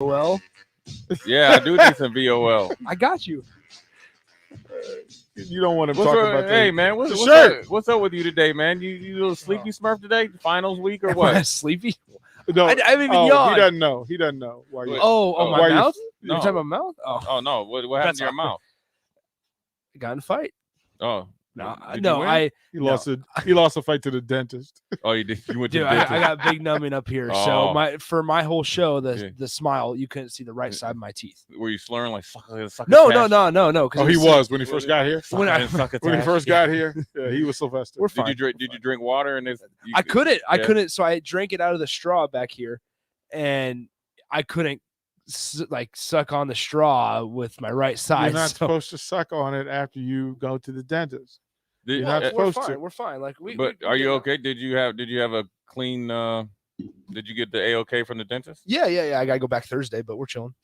Well, Yeah, I do need some VOL. I got you. You don't want him What's talking up? about Hey man, the what's shirt. up? What's up with you today, man? You little sleepy Smurf today? Finals week or Am I what? sleepy? No, I haven't even he yawned. doesn't know. He doesn't know why you. Wait. Oh, my Why you- mouth? No. You're talking about mouth? Oh, Oh no, what happened That's to your awkward. mouth? I got in a fight. Oh No, did no, you win? I He no. lost a fight to the dentist. Oh, you did. You went to Dude, the I dentist. got big numbing up here. Oh. So my whole show, the Yeah. the smile, you couldn't see the right side of my teeth. Were you slurring like suck? No. Oh, he was when he first got here. When I- When he first got here, yeah, he was Sylvester. We're Did fine. you drink? Did you drink water? And this? I couldn't. I yeah. couldn't. So I drank it out of the straw back here, and I couldn't suck on the straw with my right You're side. not so supposed to suck on it after you go to the dentist. Did- You're not uh, supposed we're fine. to. We're fine. Like we. but we are you get it. okay? Did you have a clean? Did you get the A-OK from the dentist? Yeah. I gotta go back Thursday, but we're chilling.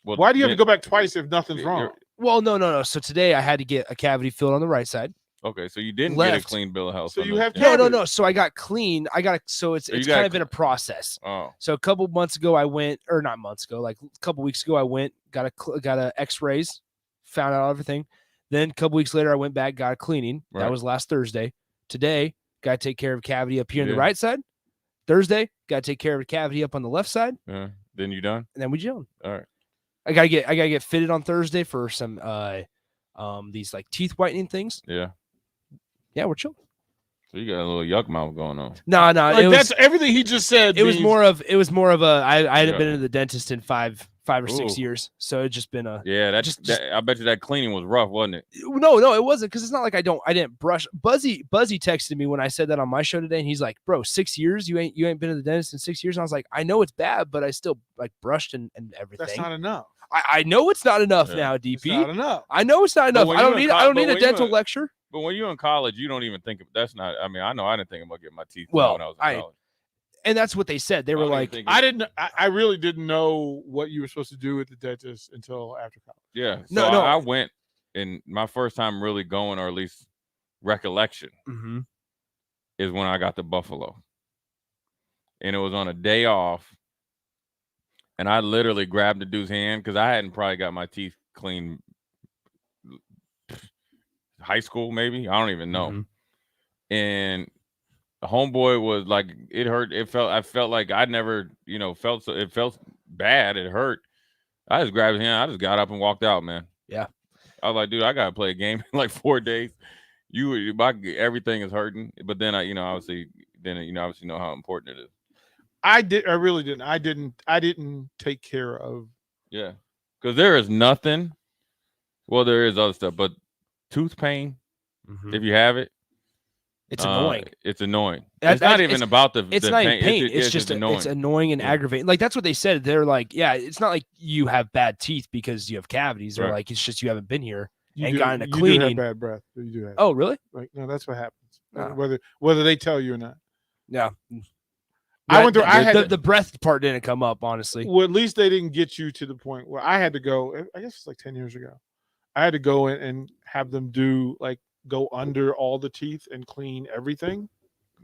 Well, Why do you have yeah, to go back twice if nothing's you're- wrong? Well, no. So today I had to get a cavity filled on the right side. Okay, so you didn't get a Left. clean bill of health. So from you the- have No. Cavity. So I got clean. So it's So you it's got kind of in a process. Oh, So a couple months ago I went, or not months ago, like a couple weeks ago I went, got a X-rays, found out everything. Then a couple weeks later I went back, got a cleaning. Right. That was last Thursday. Today got to take care of cavity up here on the Yeah. right side. Thursday got to take care of a cavity up on the left side, yeah. Then you done? and then we chilling. All right. I gotta get fitted on Thursday for some these like teeth whitening things. Yeah. Yeah, we're chilling. So you got a little yuck mouth going on. No, Like, it that's was everything he just said. it was means- more of a I hadn't Yeah. been to the dentist in five or 6 Ooh. years, so it's just been a Yeah, Just- I bet you that cleaning was rough, wasn't it? no, it wasn't because it's not like I didn't brush. Buzzy texted me when I said that on my show today, and he's like, "Bro, 6 years you ain't been to the dentist in 6 years." And I was like, "I know it's bad, but I still like brushed and everything." That's not enough. I know it's not enough Yeah. now, It's DP. not enough. I know it's not But enough. when I you don't in need co- I don't but need a when you dental in- lecture. But when you're in college, you don't even think of that's not. I mean, I know I didn't think about getting my teeth Well, when I was in I- college. And that's what they said. They were don't even like, think I didn't. I really didn't know what you were supposed to do at the dentist until after college. Yeah. No, So no. I went, and my first time really going, or at least recollection, mm-hmm. is when I got to Buffalo, and it was on a day off, and I literally grabbed the dude's hand because I hadn't probably got my teeth clean. High school, maybe, I don't even know. Mhm. And the homeboy was like, it hurt. I felt like I never, felt so. It felt bad. It hurt. I just grabbed his hand. I just got up and walked out, man. Yeah. I was like, dude, I gotta play a game in like 4 days. Everything is hurting. But then obviously know how important it is. I really didn't. I didn't take care of. Yeah. Because there is nothing. Well, there is other stuff, but tooth pain, Mhm. if you have it, It's annoying. It's annoying. That- It's not that- even about the. It's the not even pain. It's just annoying. it's annoying and Yeah. aggravating. Like that's what they said. They're like, yeah, it's not like you have bad teeth because you have cavities, or Right. like it's just you haven't been here. You And do, got into you do cleaning. have bad breath. You do have. Oh, really? Like, no, that's what happens. Oh. Whether they tell you or not. Yeah. I went through. I The, had the, to- the breath part didn't come up, honestly. Well, at least they didn't get you to the point where I had to go. I guess it's like 10 years ago. I had to go in and have them go under all the teeth and clean everything,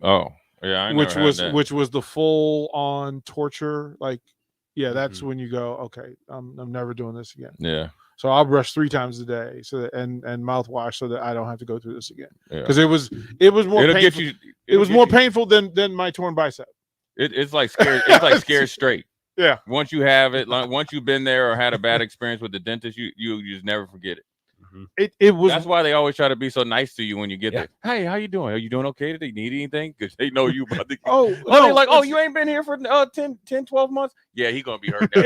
Oh, yeah. I which never had was that. which was the full on torture. Like, yeah, that's Mm-hmm. when you go, okay, I'm never doing this again. Yeah. So I'll brush 3 times a day, so that, and mouthwash, so that I don't have to go through this again. Yeah. Because it was more It'll get painful. you. It it'll was get more you- painful than my torn bicep. It's like scared. It's like scared straight. Yeah. Once you have it, like once you've been there or had a bad experience with the dentist, you just never forget it. It was That's why they always try to be so nice to you when you get Yeah. there. Hey, how you doing? Are you doing okay today? Need anything? Because they know you about to. oh They're like, oh, it's- you ain't been here for 10, 12 months? Yeah, he going to be hurt now.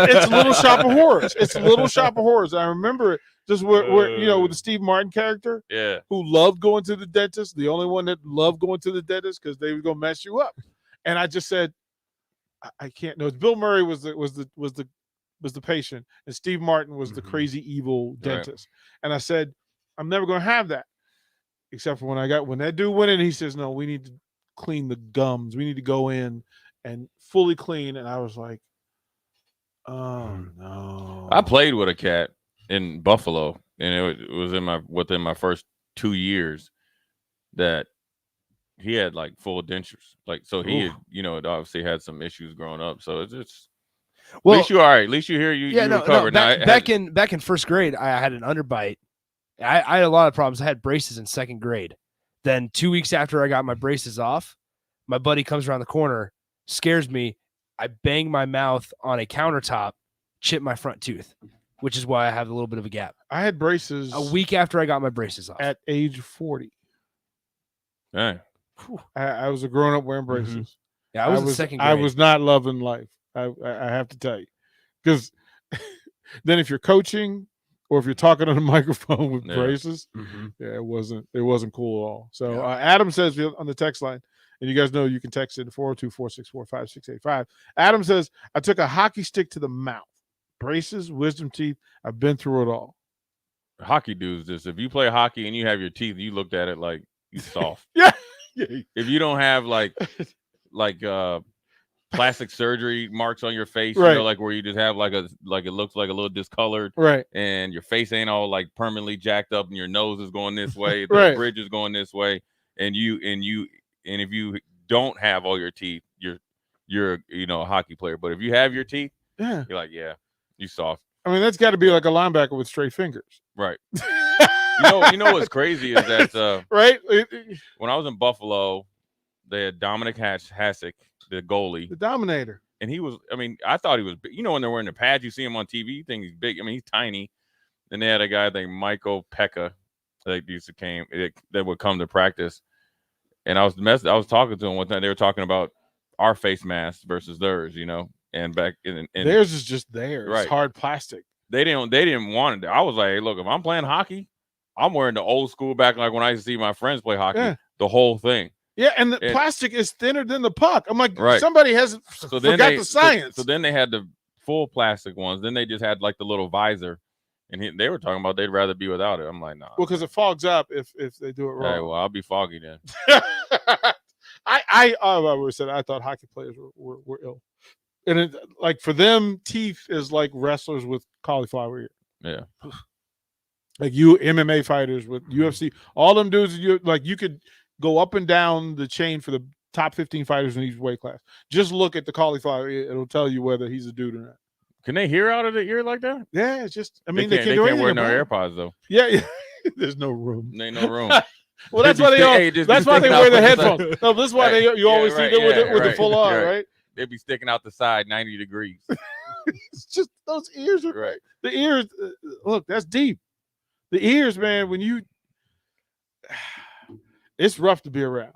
it's Little Shop of Horrors. It's Little Shop of Horrors. I remember it just where with the Steve Martin character Yeah. who loved going to the dentist, the only one that loved going to the dentist because they were gonna mess you up. And I just said, I can't. No, Bill Murray was the patient, and Steve Martin was the Mhm. crazy evil Right. dentist. And I said, I'm never gonna have that, except for when that dude went in, he says, no, we need to clean the gums. We need to go in and fully clean. And I was like, oh no. I played with a cat in Buffalo, and it was within my first 2 years that he had like full dentures. Like, so he had, Oof. had obviously had some issues growing up. So it's just, At Well, least you all right. At least you here. You no, recovered. Now, back in first grade, I had an underbite. I had a lot of problems. I had braces in second grade. Then 2 weeks after I got my braces off, my buddy comes around the corner, scares me. I bang my mouth on a countertop, chip my front tooth, which is why I have a little bit of a gap. I had braces A week after I got my braces off. at age 40. Dang. I was a grown up wearing Mhm. braces. Yeah, I was in second grade. I was not loving life. I have to tell you, because then if you're coaching or if you're talking on a microphone with Yeah. braces, Mhm. yeah, it wasn't cool at all. So Yeah. Adam says on the text line, and you guys know you can text in 402-464-5685. Adam says, I took a hockey stick to the mouth, braces, wisdom teeth. I've been through it all. Hockey dudes, this. If you play hockey and you have your teeth, you looked at it like you soft. Yeah. If you don't have like plastic surgery marks on your face, Right. you know, like where you just have like it looks like a little discolored, Right. and your face ain't all like permanently jacked up, and your nose is going this way, the Right. bridge is going this way, and if you don't have all your teeth, you're a hockey player. But if you have your teeth, Yeah. you're like, yeah, you soft, I mean, that's got to be like a linebacker with straight fingers. right? You know what's crazy is that Right? when I was in Buffalo, they had Dominic Hasek, the goalie, The Dominator. and he was. I mean, I thought he was big. You know, when they're wearing the pads, you see him on TV, you think he's big. I mean, he's tiny. Then they had a guy named Michael Pekka that would come to practice, and I was talking to him one time. They were talking about our face masks versus theirs, and back in Theirs is just there. Right. It's hard plastic. they didn't want it. I was like, hey, look, if I'm playing hockey, I'm wearing the old school back like when I used to see my friends play hockey, Yeah. the whole thing. Yeah, and the It- plastic is thinner than the puck. I'm like, Right. somebody hasn't So then forgot the science. So then they had the full plastic ones. Then they just had like the little visor, and they were talking about they'd rather be without it. I'm like, nah. Well, because it fogs up if they do it Hey, wrong. well, I'll be foggy then. I always said I thought hockey players were ill, and it, like for them, teeth is like wrestlers with cauliflower ear. Yeah. Like you MMA fighters with UFC, all them dudes, you could go up and down the chain for the top 15 fighters in each weight class. Just look at the cauliflower ear; it'll tell you whether he's a dude or not. Can they hear out of the ear like that? Yeah, it's just. I mean, they they can't, can do they anything can't wear no about it. AirPods though. Yeah. There's no room. There ain't no room. Well, that's They why be they all. stick- just be That's why they sticking wear out the from the side. headphones. No, this is why Right. you always Yeah, see right, them with yeah, the right, full on, right. right? They'd be sticking out the side 90 degrees. It's just those ears are Right. the ears. Look, that's deep. The ears, man. When you, it's rough to be around.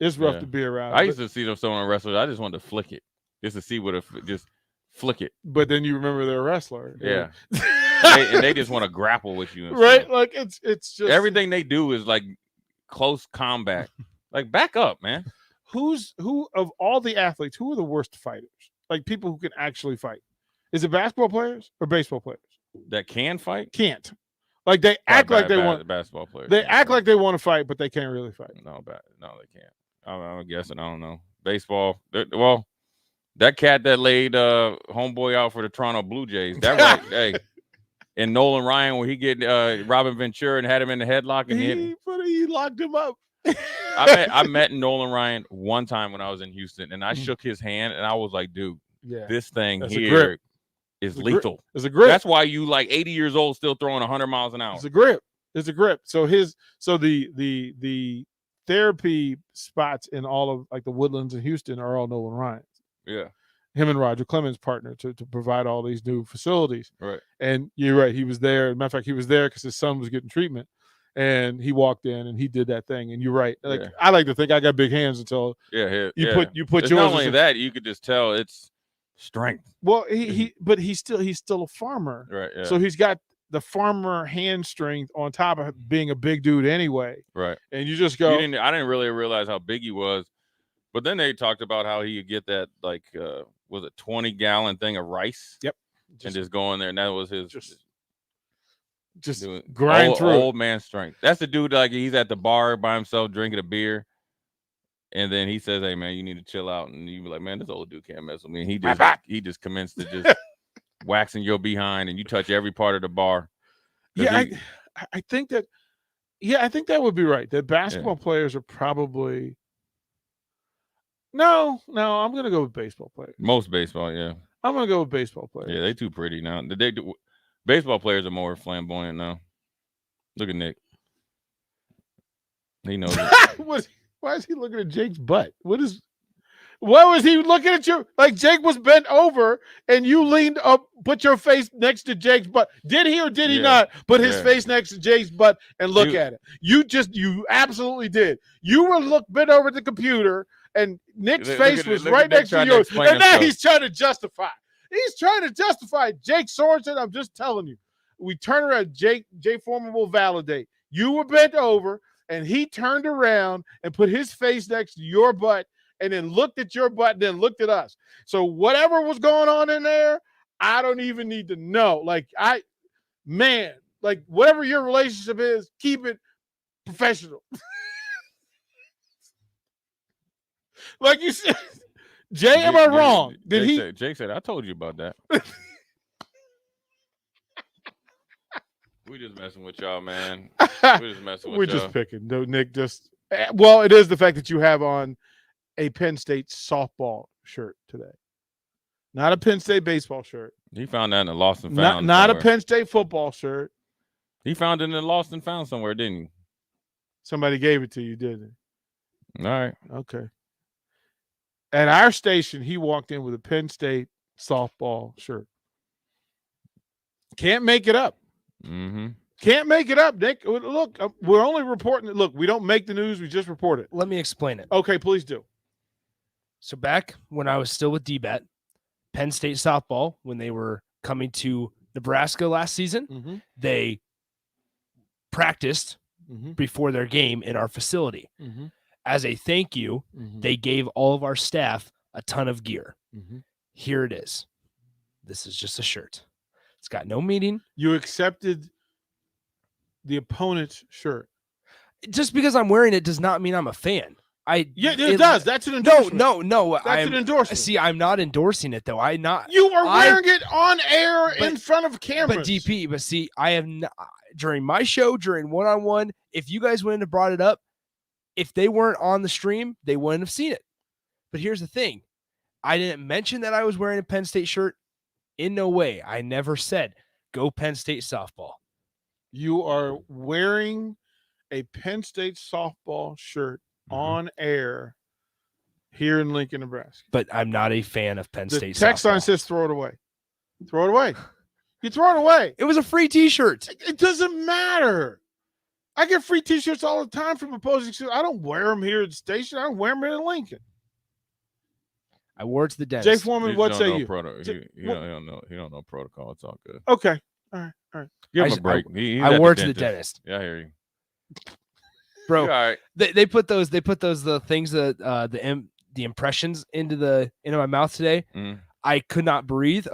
It's rough Yeah. to be around. I used to see them someone wrestlers. I just wanted to flick it, just to see just flick it. but then you remember they're a wrestler. Yeah. Right? and they just want to grapple with you. And Right? stuff. Like it's just Everything they do is like close combat. Like back up, man. Who of all the athletes, who are the worst fighters? Like people who can actually fight. Is it basketball players or baseball players? That can fight. Can't. Like they act like they want. basketball players. They can't act fight. like they want to fight, but they can't really fight. No, they can't. I'm guessing. I don't know. Baseball. Well, that cat that laid homeboy out for the Toronto Blue Jays. That right. Hey, and Nolan Ryan, where he get Robin Ventura and had him in the headlock and hit him. He locked him up. I met Nolan Ryan one time when I was in Houston, and I shook his hand, and I was like, dude, Yeah, this thing That's a here grip. is It's a grip. lethal. it's a grip. That's why you like 80 years old still throwing 100 miles an hour. It's a grip. It's a grip. So the therapy spots in all of like the Woodlands in Houston are all Nolan Ryan. Yeah, Him and Roger Clemens partner to provide all these new facilities. right. And you're right. He was there. As a matter of fact, he was there because his son was getting treatment. And he walked in and he did that thing. And you're right. Like Yeah. I like to think I got big hands until Yeah, you put It's yours. not as only a- that, you could just tell it's strength. Well, but he's still a farmer. Right. Yeah. So he's got the farmer hand strength on top of being a big dude anyway. right. And you just go, I didn't really realize how big he was, but then they talked about how he could get that like was it 20-gallon thing of rice Yep. and just go in there, and that was his just doing grind old, through it. old man strength. That's the dude like he's at the bar by himself drinking a beer, and then he says, "Hey man, you need to chill out," and you be like, "Man, this old dude can't mess with me." And he just commenced to just waxing your behind, and you touch every part of the bar. 'Cause Yeah, he- I think that. Yeah, I think that would be right. That basketball players are probably. No, I'm gonna go with baseball players. most baseball, yeah. I'm gonna go with baseball players. Yeah, they too pretty now. Baseball players are more flamboyant now. Look at Nick. He knows it. Why is he looking at Jake's butt? What was he looking at you? Like Jake was bent over and you leaned up, put your face next to Jake's butt. Did he or did he not put his face next to Jake's butt and look at it? You absolutely did. You were bent over the computer and Nick's face was right next to yours. And now he's trying to justify. He's trying to justify Jake Sorensen. I'm just telling you. We turn around. Jake Foreman will validate. You were bent over and he turned around and put his face next to your butt and then looked at your butt and then looked at us. So whatever was going on in there, I don't even need to know. Like whatever your relationship is, keep it professional. Like you said, Jay, am I wrong? Jake said, I told you about that. We just messing with y'all, man. We're just messing with We're y'all. just picking. No, Nick, well, it is the fact that you have on a Penn State softball shirt today. Not a Penn State baseball shirt. He found that in the Lost and Found. Not a Penn State football shirt. He found it in the Lost and Found somewhere, didn't he? Somebody gave it to you, didn't All right. Okay. At our station, he walked in with a Penn State softball shirt. Can't make it up. Mm-hmm. Can't make it up, Nick. Look, we're only reporting it. Look, we don't make the news. We just report it. Let me explain it. Okay, please do. So back when I was still with DBET, Penn State softball, when they were coming to Nebraska last season, they practiced before their game in our facility. As a thank you, they gave all of our staff a ton of gear. Here it is. This is just a shirt. It's got no meaning. You accepted the opponent's shirt. Just because I'm wearing it does not mean I'm a fan. It does. That's an endorsement. No. That's an endorsement. See, I'm not endorsing it though. You are wearing it on air in front of cameras. But DP, see, I have not, during my show, during one-on-one, if you guys wouldn't have brought it up, if they weren't on the stream, they wouldn't have seen it. But here's the thing. I didn't mention that I was wearing a Penn State shirt. In no way. I never said, go Penn State softball. You are wearing a Penn State softball shirt on air here in Lincoln, Nebraska. But I'm not a fan of Penn State softball. The text line says throw it away. Throw it away. You throw it away. It was a free T-shirt. It doesn't matter. I get free T-shirts all the time from opposing schools. I don't wear them here at the station. I wear them in Lincoln. I wore it to the dentist. Jay Foreman, what say you? He don't know protocol. It's all good. Okay. All right. Give him a break. I wore it to the dentist. Yeah, I hear you. Bro, all right. They put those the things that the impressions into my mouth today. I could not breathe.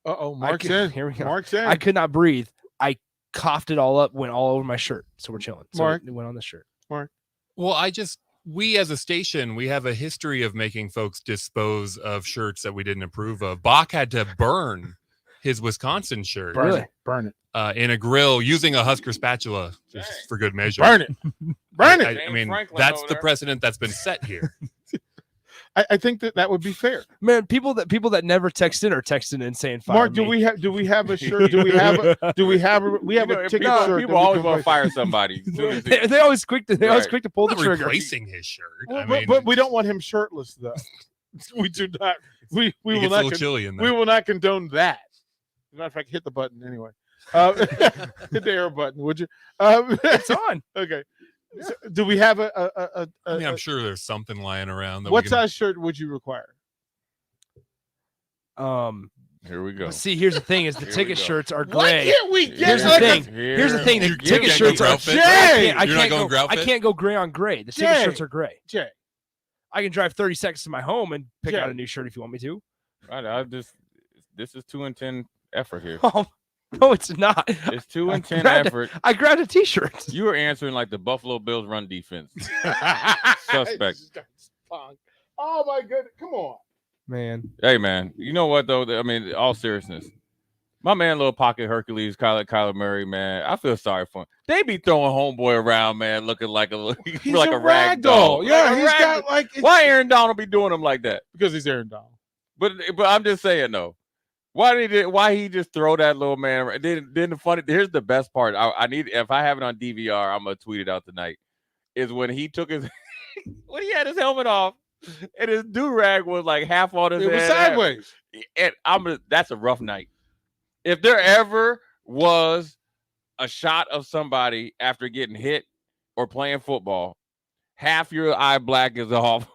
Mark's in. Here we go. Mark's in. I could not breathe. I coughed it all up, went all over my shirt. So we're chilling. So Mark, it went on the shirt. Mark. Well, we as a station, we have a history of making folks dispose of shirts that we didn't approve of. Bach had to burn his Wisconsin shirt. Burn it. In a grill using a Husker spatula, just for good measure. Burn it. Burn it. I mean, that's the precedent that's been set here. I think that would be fair. Man, people that never text in are texting in saying fire Mark, me. do we have a shirt? We have a ticket shirt. People always want to fire somebody. They always quick to pull the Not trigger. replacing his shirt. But we don't want him shirtless though. We do not. We will gets not. A little chilly in there. We will not condone that. As a matter of fact, hit the button anyway. Hit the air button, would you? It's on. Okay. So, do we have I'm sure there's something lying around. What size shirt would you require? Here we go. See, here's the thing: is the ticket shirts are Why gray. can't we get Here's the thing. Here's the thing: the ticket shirts are Jay. I can't go gray on gray. The ticket shirts are gray. Jay, I can drive 30 seconds to my home and pick out a new shirt if you want me to. This is 2 and 10 effort here. Oh, no, it's not. It's 2 and 10 effort. I grabbed a T-shirt. You were answering like the Buffalo Bills run defense. Suspect. Oh my goodness! Come on, man. Hey man, you know what though? I mean, all seriousness, my man, little pocket Hercules, Kyler Murray, man. I feel sorry for him. They be throwing homeboy around, man, looking like a rag doll. Yeah, he's got like. Why Aaron Donald be doing him like that? Because he's Aaron Donald. But I'm just saying though. Why he just throw that little man? Then the funny. Here's the best part. I need if I have it on DVR, I'm gonna tweet it out tonight. Is when he took his when he had his helmet off and his do rag was like half on his It was head. sideways. And that's a rough night. If there ever was a shot of somebody after getting hit or playing football, half your eye black is off.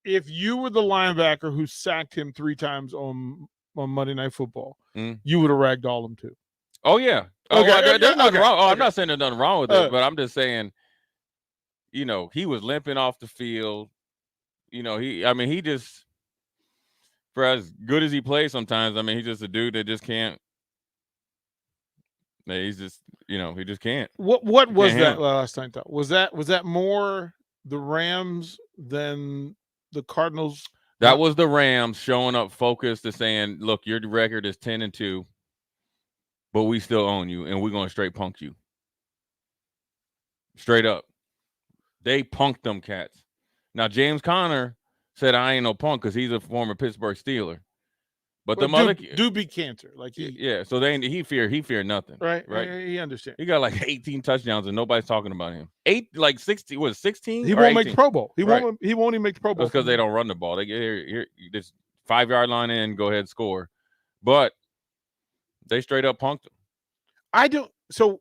If you were the linebacker who sacked him 3 times on Monday Night Football, you would have ragdolled him too. Oh yeah. Okay, There's nothing wrong. okay. I'm not saying there's nothing wrong with it, but I'm just saying, he was limping off the field. He just, for as good as he plays sometimes, he's just a dude that just can't. He's just, he just can't. What was Can't that last night though? Was that more the Rams than the Cardinals? That was the Rams showing up focused to saying, look, your record is 10-2, but we still own you, and we're going to straight punk you. Straight up. They punked them cats. Now, James Conner said, I ain't no punk because he's a former Pittsburgh Steeler. But the mother do be cancer. Like so he feared nothing. Right. Right. He understands. He got like 18 touchdowns and nobody's talking about him. 16? He or won't 18? make Pro Bowl. He Right. won't even make the Pro Bowl. That's because they don't run the ball. They get here this 5-yard line in, go ahead, score. But they straight up punked him. I don't. So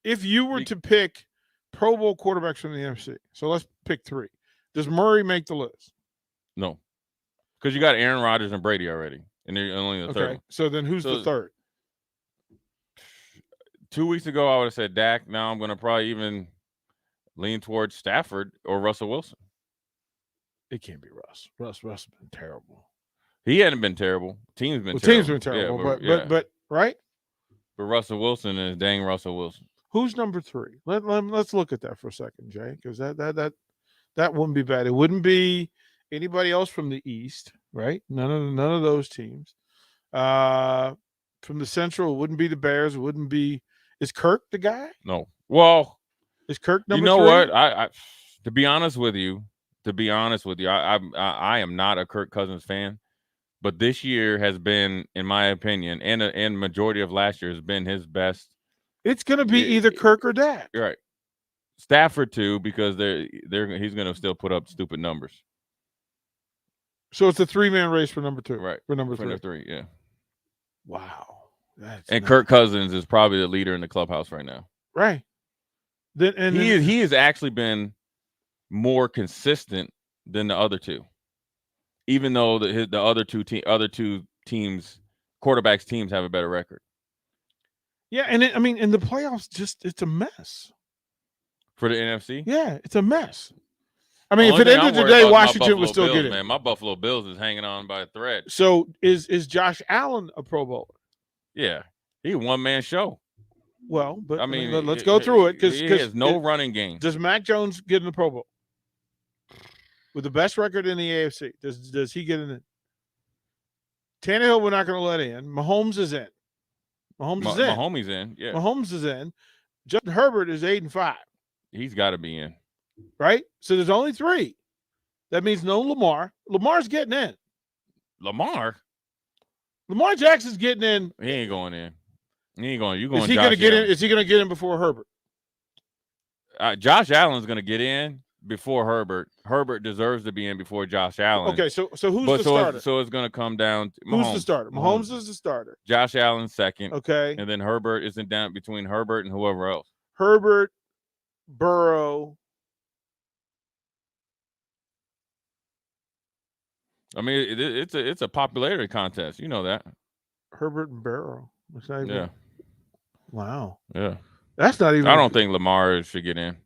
if you were to pick Pro Bowl quarterbacks from the NFC, so let's pick 3. Does Murray make the list? No. Because you got Aaron Rodgers and Brady already. And they're only the third one. So then who's the third? 2 weeks ago, I would have said Dak. Now I'm going to probably even lean towards Stafford or Russell Wilson. It can't be Russ. Russ has been terrible. He hadn't been terrible. Team's been terrible. Team's been terrible. Yeah, but right? But Russell Wilson is dang Russell Wilson. Who's number 3? Let's look at that for a second, Jay, because that wouldn't be bad. It wouldn't be anybody else from the East, right? None of those teams. From the Central, it wouldn't be the Bears. It wouldn't be. Is Kirk the guy? No. Well, is Kirk number 3? You know what? I to be honest with you, I am not a Kirk Cousins fan, but this year has been, in my opinion, and majority of last year has been his best. It's going to be either Kirk or Dak. Right. Stafford too, because he's going to still put up stupid numbers. So it's a 3-man race for number 2. Right. For number 3. Number 3, yeah. Wow. And Kirk Cousins is probably the leader in the clubhouse right now. Right. He has actually been more consistent than the other two. Even though the other two teams, quarterbacks teams have a better record. Yeah, and in the playoffs, it's a mess. For the NFC? Yeah, it's a mess. I mean, if it ended today, Washington would still get it. Man, my Buffalo Bills is hanging on by a thread. So is Josh Allen a Pro Bowler? Yeah, he one-man show. Well, but I mean, let's go through it because he has no running game. Does Mac Jones get in the Pro Bowl with the best record in the AFC? Does he get in it? Tannehill, we're not going to let in. Mahomes is in. Mahomes is in. Yeah, Mahomes is in. Justin Herbert is 8-5. He's got to be in. Right? So there's only 3. That means no Lamar. Lamar's getting in. Lamar Jackson's getting in. He ain't going in. He ain't going. You going? Is he going to get in? Is he going to get in before Herbert? Josh Allen's going to get in before Herbert. Herbert deserves to be in before Josh Allen. Okay, so who's the starter? So it's going to come down to Mahomes. Who's the starter? Mahomes is the starter. Josh Allen second. Okay. And then Herbert isn't down between Herbert and whoever else. Herbert, Burrow. I mean, it's a popularity contest. You know that. Herbert and Burrow. Yeah. Wow. Yeah. That's not even. I don't think Lamar should get in.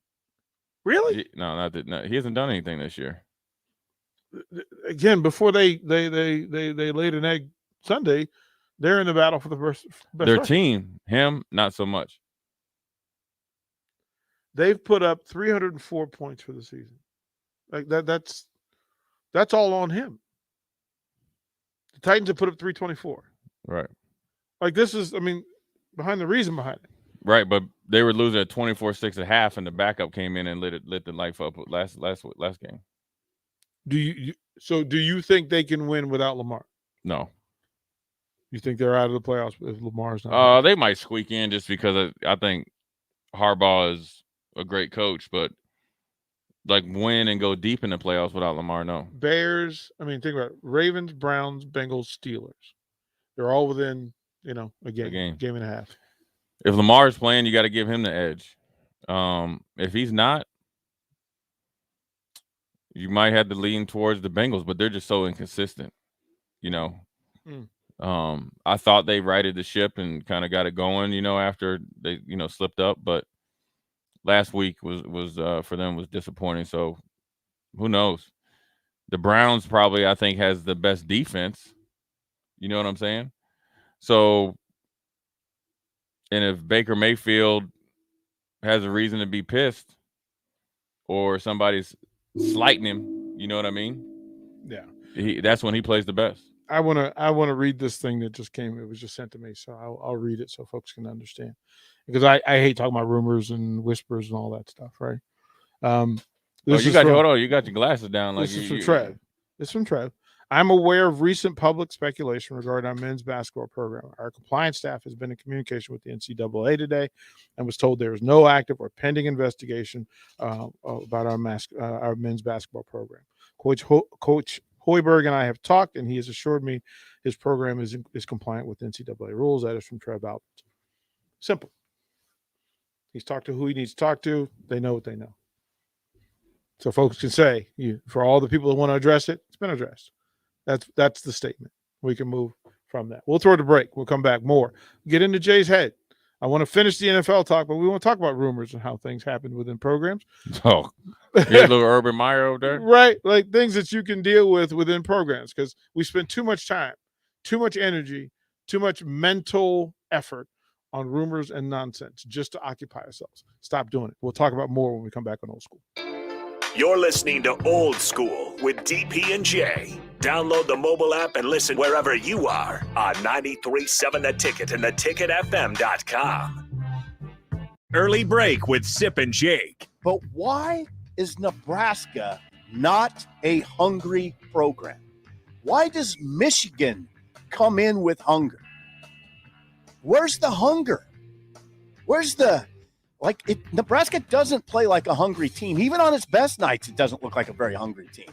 Really? No, he hasn't done anything this year. Again, before they laid an egg Sunday, they're in the battle for the best. Their team, him, not so much. They've put up 304 points for the season. Like that's all on him. The Titans have put up 324. Right. Like this is, behind the reason behind it. Right, but they were losing at 24-6 at half, and the backup came in and lit the life up last game. Do you think they can win without Lamar? No. You think they're out of the playoffs if Lamar's not? They might squeak in just because I think Harbaugh is a great coach, but like win and go deep in the playoffs without Lamar, no. Bears. I mean, think about it. Ravens, Browns, Bengals, Steelers. They're all within, a game and a half. If Lamar is playing, you got to give him the edge. If he's not, you might have to lean towards the Bengals, but they're just so inconsistent, I thought they righted the ship and kind of got it going, after they, slipped up, but last week was for them was disappointing. So who knows? The Browns probably, I think, has the best defense. You know what I'm saying? So, and if Baker Mayfield has a reason to be pissed or somebody's slighting him, you know what I mean? Yeah. That's when he plays the best. I want to read this thing that just came. It was just sent to me, so I'll read it so folks can understand. Because I hate talking about rumors and whispers and all that stuff, right? Hold on. You got your glasses down. This is from Trev. This is from Trev. I'm aware of recent public speculation regarding our men's basketball program. Our compliance staff has been in communication with the NCAA today and was told there is no active or pending investigation about our men's basketball program. Coach Hoiberg and I have talked, and he has assured me his program is compliant with NCAA rules. That is from Trev Albert. Simple. He's talked to who he needs to talk to. They know what they know. So folks can say, for all the people that want to address it, it's been addressed. That's the statement. We can move from that. We'll throw it a break. We'll come back more. Get into Jay's head. I want to finish the NFL talk, but we want to talk about rumors and how things happen within programs. Oh, here's a little Urban Meyer over there. Right. Like things that you can deal with within programs because we spend too much time, too much energy, too much mental effort on rumors and nonsense just to occupy ourselves. Stop doing it. We'll talk about more when we come back on Old School. You're listening to Old School with DP and J. Download the mobile app and listen wherever you are on 93.7 The Ticket and theticketfm.com. Early break with Sip and Jake. But why is Nebraska not a hungry program? Why does Michigan come in with hunger? Where's the hunger? Nebraska doesn't play like a hungry team. Even on its best nights, it doesn't look like a very hungry team.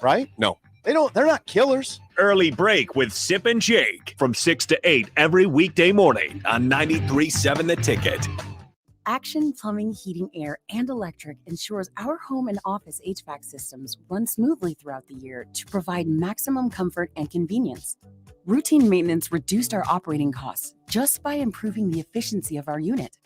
Right? No. They're not killers. Early break with Sip and Jake from 6 to 8 every weekday morning on 93.7 The Ticket. Action Plumbing, Heating, Air, and Electric ensures our home and office HVAC systems run smoothly throughout the year to provide maximum comfort and convenience. Routine maintenance reduced our operating costs just by improving the efficiency of our unit.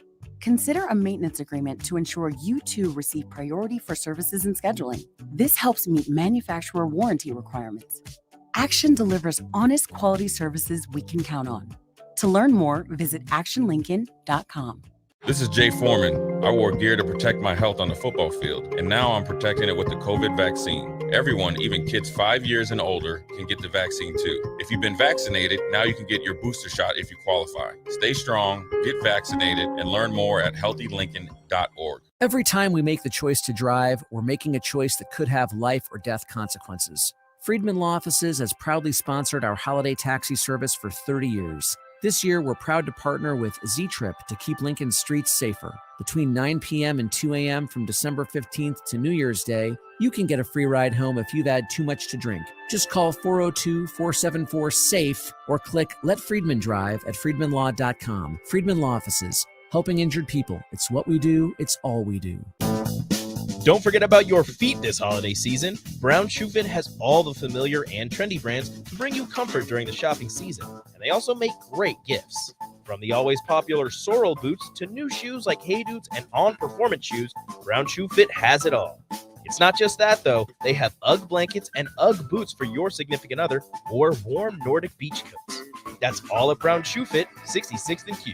Consider a maintenance agreement to ensure you too receive priority for services and scheduling. This helps meet manufacturer warranty requirements. Action delivers honest quality services we can count on. To learn more, visit actionlincoln.com. This is Jay Foreman. I wore gear to protect my health on the football field, and now I'm protecting it with the COVID vaccine. Everyone, even kids 5 years and older, can get the vaccine too. If you've been vaccinated, now you can get your booster shot if you qualify. Stay strong, get vaccinated, and learn more at healthylincoln.org. Every time we make the choice to drive, we're making a choice that could have life or death consequences. Friedman Law Offices has proudly sponsored our holiday taxi service for 30 years. This year, we're proud to partner with Z-Trip to keep Lincoln's streets safer. Between 9 p.m. and 2 a.m. from December 15th to New Year's Day, you can get a free ride home if you've had too much to drink. Just call 402-474-SAFE or click Let Friedman Drive at friedmanlaw.com. Friedman Law Offices, helping injured people. It's what we do. It's all we do. Don't forget about your feet this holiday season. Brown Shoe Fit has all the familiar and trendy brands to bring you comfort during the shopping season. And they also make great gifts. From the always popular Sorrel boots to new shoes like Hey Dudes and On Performance shoes, Brown Shoe Fit has it all. It's not just that, though. They have UGG blankets and UGG boots for your significant other or warm Nordic beach coats. That's all at Brown Shoe Fit, 66th and Q.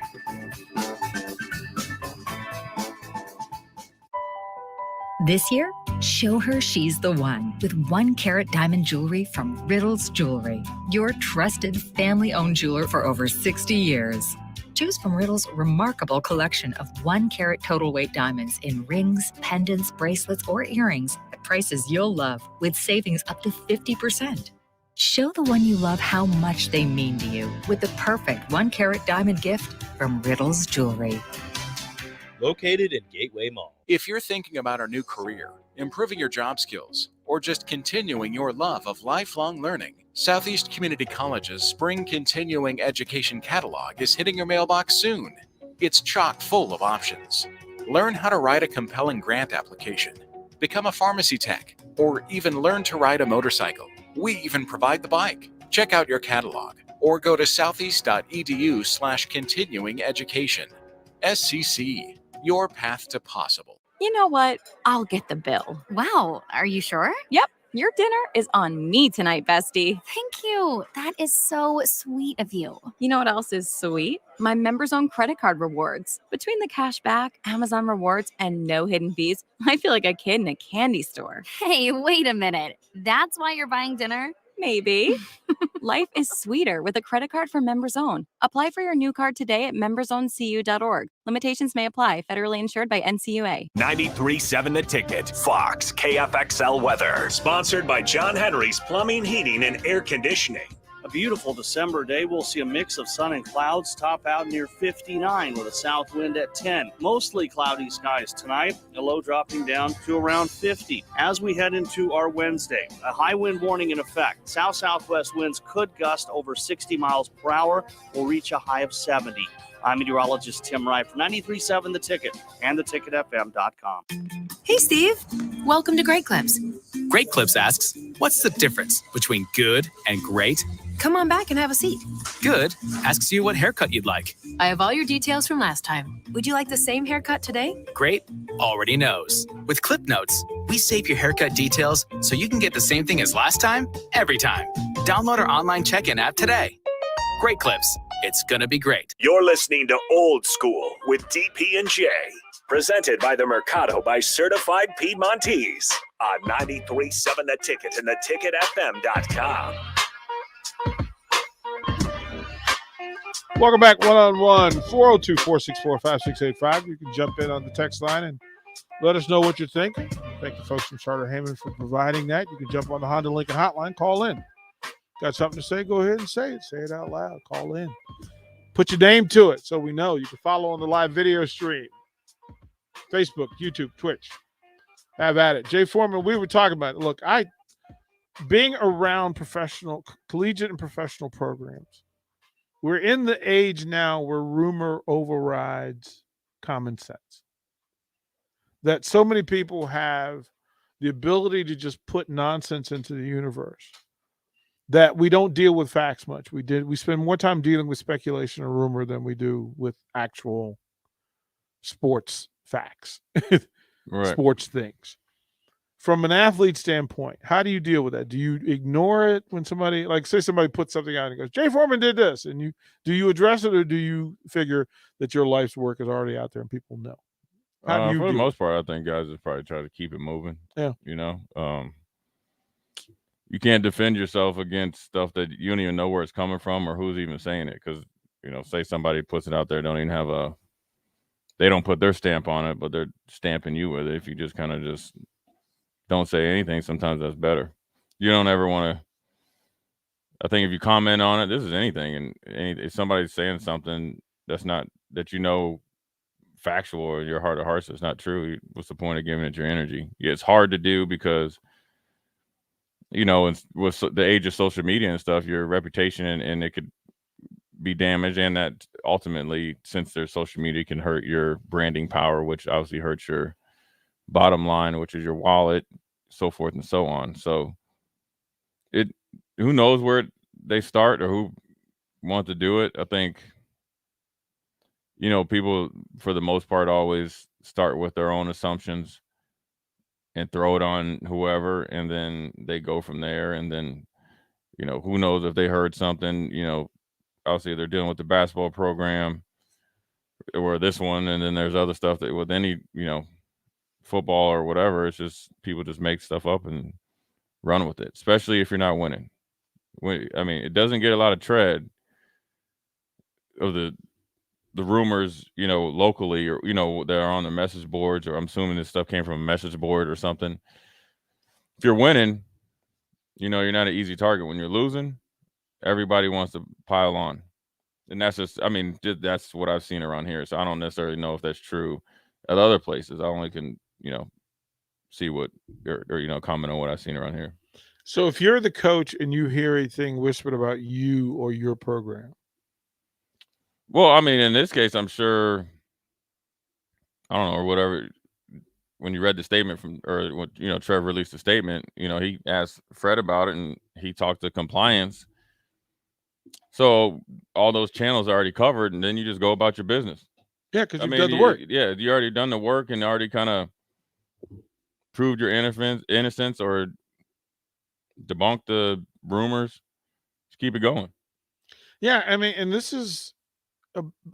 This year, show her she's the one with 1 carat diamond jewelry from Riddles Jewelry, your trusted family-owned jeweler for over 60 years. Choose from Riddle's remarkable collection of 1 carat total weight diamonds in rings, pendants, bracelets, or earrings at prices you'll love with savings up to 50%. Show the one you love how much they mean to you with the perfect 1-carat diamond gift from Riddle's Jewelry. Located in Gateway Mall. If you're thinking about a new career, improving your job skills, or just continuing your love of lifelong learning, Southeast Community College's Spring Continuing Education Catalog is hitting your mailbox soon. It's chock full of options. Learn how to write a compelling grant application, become a pharmacy tech, or even learn to ride a motorcycle. We even provide the bike. Check out your catalog or go to southeast.edu/continuing education. SCC, your path to possible. You know what? I'll get the bill. Wow, are you sure? Yep, your dinner is on me tonight, bestie. Thank you. That is so sweet of you. You know what else is sweet? My members own credit card rewards. Between the cash back, Amazon rewards, and no hidden fees, I feel like a kid in a candy store. Hey, wait a minute. That's why you're buying dinner? Maybe. Life is sweeter with a credit card from Members Own. Apply for your new card today at membersowncu.org. Limitations may apply. Federally insured by NCUA. 93.7 The Ticket. Fox KFXL weather. Sponsored by John Henry's Plumbing, Heating, and Air Conditioning. A beautiful December day. We'll see a mix of sun and clouds, top out near 59 with a south wind at 10. Mostly cloudy skies tonight, a low dropping down to around 50. As we head into our Wednesday, a high wind warning in effect. South-southwest winds could gust over 60 miles per hour, will reach a high of 70. I'm meteorologist Tim Wright for 93.7 The Ticket and theticketfm.com. Hey, Steve. Welcome to Great Clips. Great Clips asks, what's the difference between good and great? Come on back and have a seat. Good asks you what haircut you'd like. I have all your details from last time. Would you like the same haircut today? Great already knows. With Clip Notes, we save your haircut details so you can get the same thing as last time, every time. Download our online check-in app today. Great Clips. It's gonna be great. You're listening to Old School with DP and J. Presented by the Mercado by Certified Piedmontese on 93.7 The Ticket and theticketfm.com. Welcome back, one-on-one, 402-464-5685. You can jump in on the text line and let us know what you think. Thank the folks from Charter Heyman for providing that. You can jump on the Honda Lincoln hotline, call in. Got something to say? Go ahead and say it. Say it out loud. Call in. Put your name to it so we know. You can follow on the live video stream. Facebook, YouTube, Twitch. Have at it. Jay Foreman, we were talking about it. Look, being around collegiate and professional programs, we're in the age now where rumor overrides common sense. That so many people have the ability to just put nonsense into the universe that we don't deal with facts much. We spend more time dealing with speculation or rumor than we do with actual sports facts, right. Sports things. From an athlete standpoint, how do you deal with that? Do you ignore it when somebody, like say somebody puts something out and goes, Jay Foreman did this, and do you address it, or do you figure that your life's work is already out there and people know? How do you for the most part, I think guys just probably try to keep it moving. Yeah. You know, you can't defend yourself against stuff that you don't even know where it's coming from or who's even saying it. Because, you know, say somebody puts it out there, they don't put their stamp on it, but they're stamping you with it. If you just kind of just don't say anything, sometimes that's better. You don't ever want to, I think if you comment on it, this is anything. And if somebody's saying something that's not, that you know, factual or your heart of hearts, it's not true. What's the point of giving it your energy? Yeah, it's hard to do because, you know, with the age of social media and stuff, your reputation and it could be damaged, and that ultimately, since there's social media, can hurt your branding power, which obviously hurts your bottom line, which is your wallet, so forth and so on. So who knows where they start or who want to do it. I think, you know, people for the most part always start with their own assumptions and throw it on whoever, and then they go from there. And then, you know, who knows if they heard something, you know, obviously they're dealing with the basketball program or this one, and then there's other stuff that with any, you know, football or whatever, it's just people just make stuff up and run with it, especially if you're not winning. I mean, it doesn't get a lot of tread of the rumors, you know, locally, or, you know, they're on the message boards, or I'm assuming this stuff came from a message board or something. If you're winning, you know, you're not an easy target. When you're losing, everybody wants to pile on. And that's just, I mean, that's what I've seen around here. So I don't necessarily know if that's true at other places. I only can, you know, see what, or you know, comment on what I've seen around here. So if you're the coach and you hear anything whispered about you or your program, well, I mean, in this case, I'm sure, I don't know, or whatever. When you read the statement from, or when, you know, Trevor released the statement, you know, he asked Fred about it and he talked to compliance. So all those channels are already covered, and then you just go about your business. Yeah, because you've done the work. Yeah, you already done the work and already kind of proved your innocence or debunked the rumors. Just keep it going. Yeah, I mean, and this is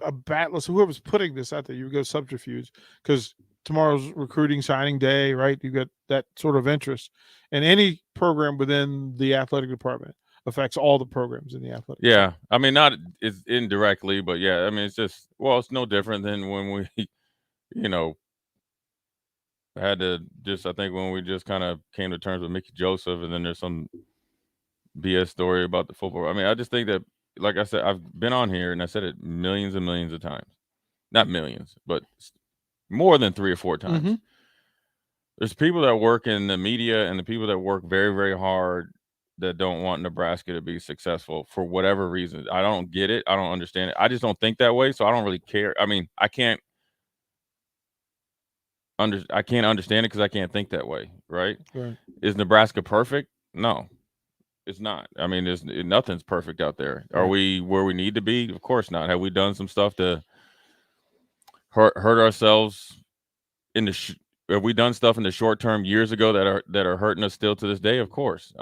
a battle. So whoever's putting this out there, you go subterfuge, because tomorrow's recruiting signing day, right? You got that sort of interest, and any program within the athletic department affects all the programs in the athletic. Yeah, I mean, not it's indirectly, but yeah, I mean, it's just, well, it's no different than when we, you know, had to just, I think when we just kind of came to terms with Mickey Joseph, and then there's some BS story about the football. I mean, I just think that, like I said, I've been on here and I said it millions and millions of times, not millions, but more than 3 or 4 times. Mm-hmm. There's people that work in the media and the people that work very, very hard that don't want Nebraska to be successful for whatever reason. I don't get it. I don't understand it. I just don't think that way, so I don't really care. I mean, I can't understand it because I can't think that way, right? Right. Is Nebraska perfect? No, it's not. I mean, nothing's perfect out there. Are we where we need to be? Of course not. Have we done some stuff to hurt ourselves in the have we done stuff in the short term years ago that are hurting us still to this day? Of course.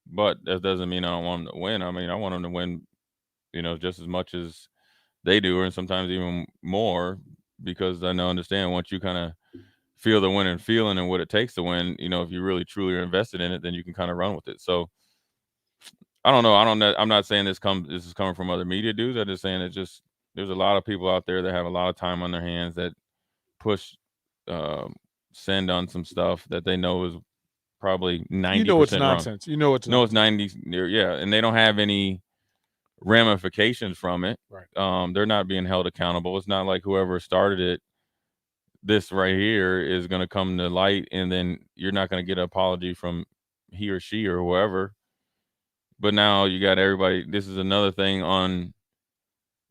But that doesn't mean I don't want them to win. I mean, I want them to win, you know, just as much as they do, and sometimes even more, because I understand once you kind of feel the winning feeling and what it takes to win, you know, if you really truly are invested in it, then you can kind of run with it. So I don't know. I'm not saying this is coming from other media dudes. I'm just saying it's just, there's a lot of people out there that have a lot of time on their hands that push send on some stuff that they know is probably 90%. You know it's wrong. nonsense. You know it's no, it's 90. Yeah, and they don't have any ramifications from it. Right. They're not being held accountable. It's not like whoever started it, this right here, is going to come to light, and then you're not going to get an apology from he or she or whoever. But now you got everybody. This is another thing on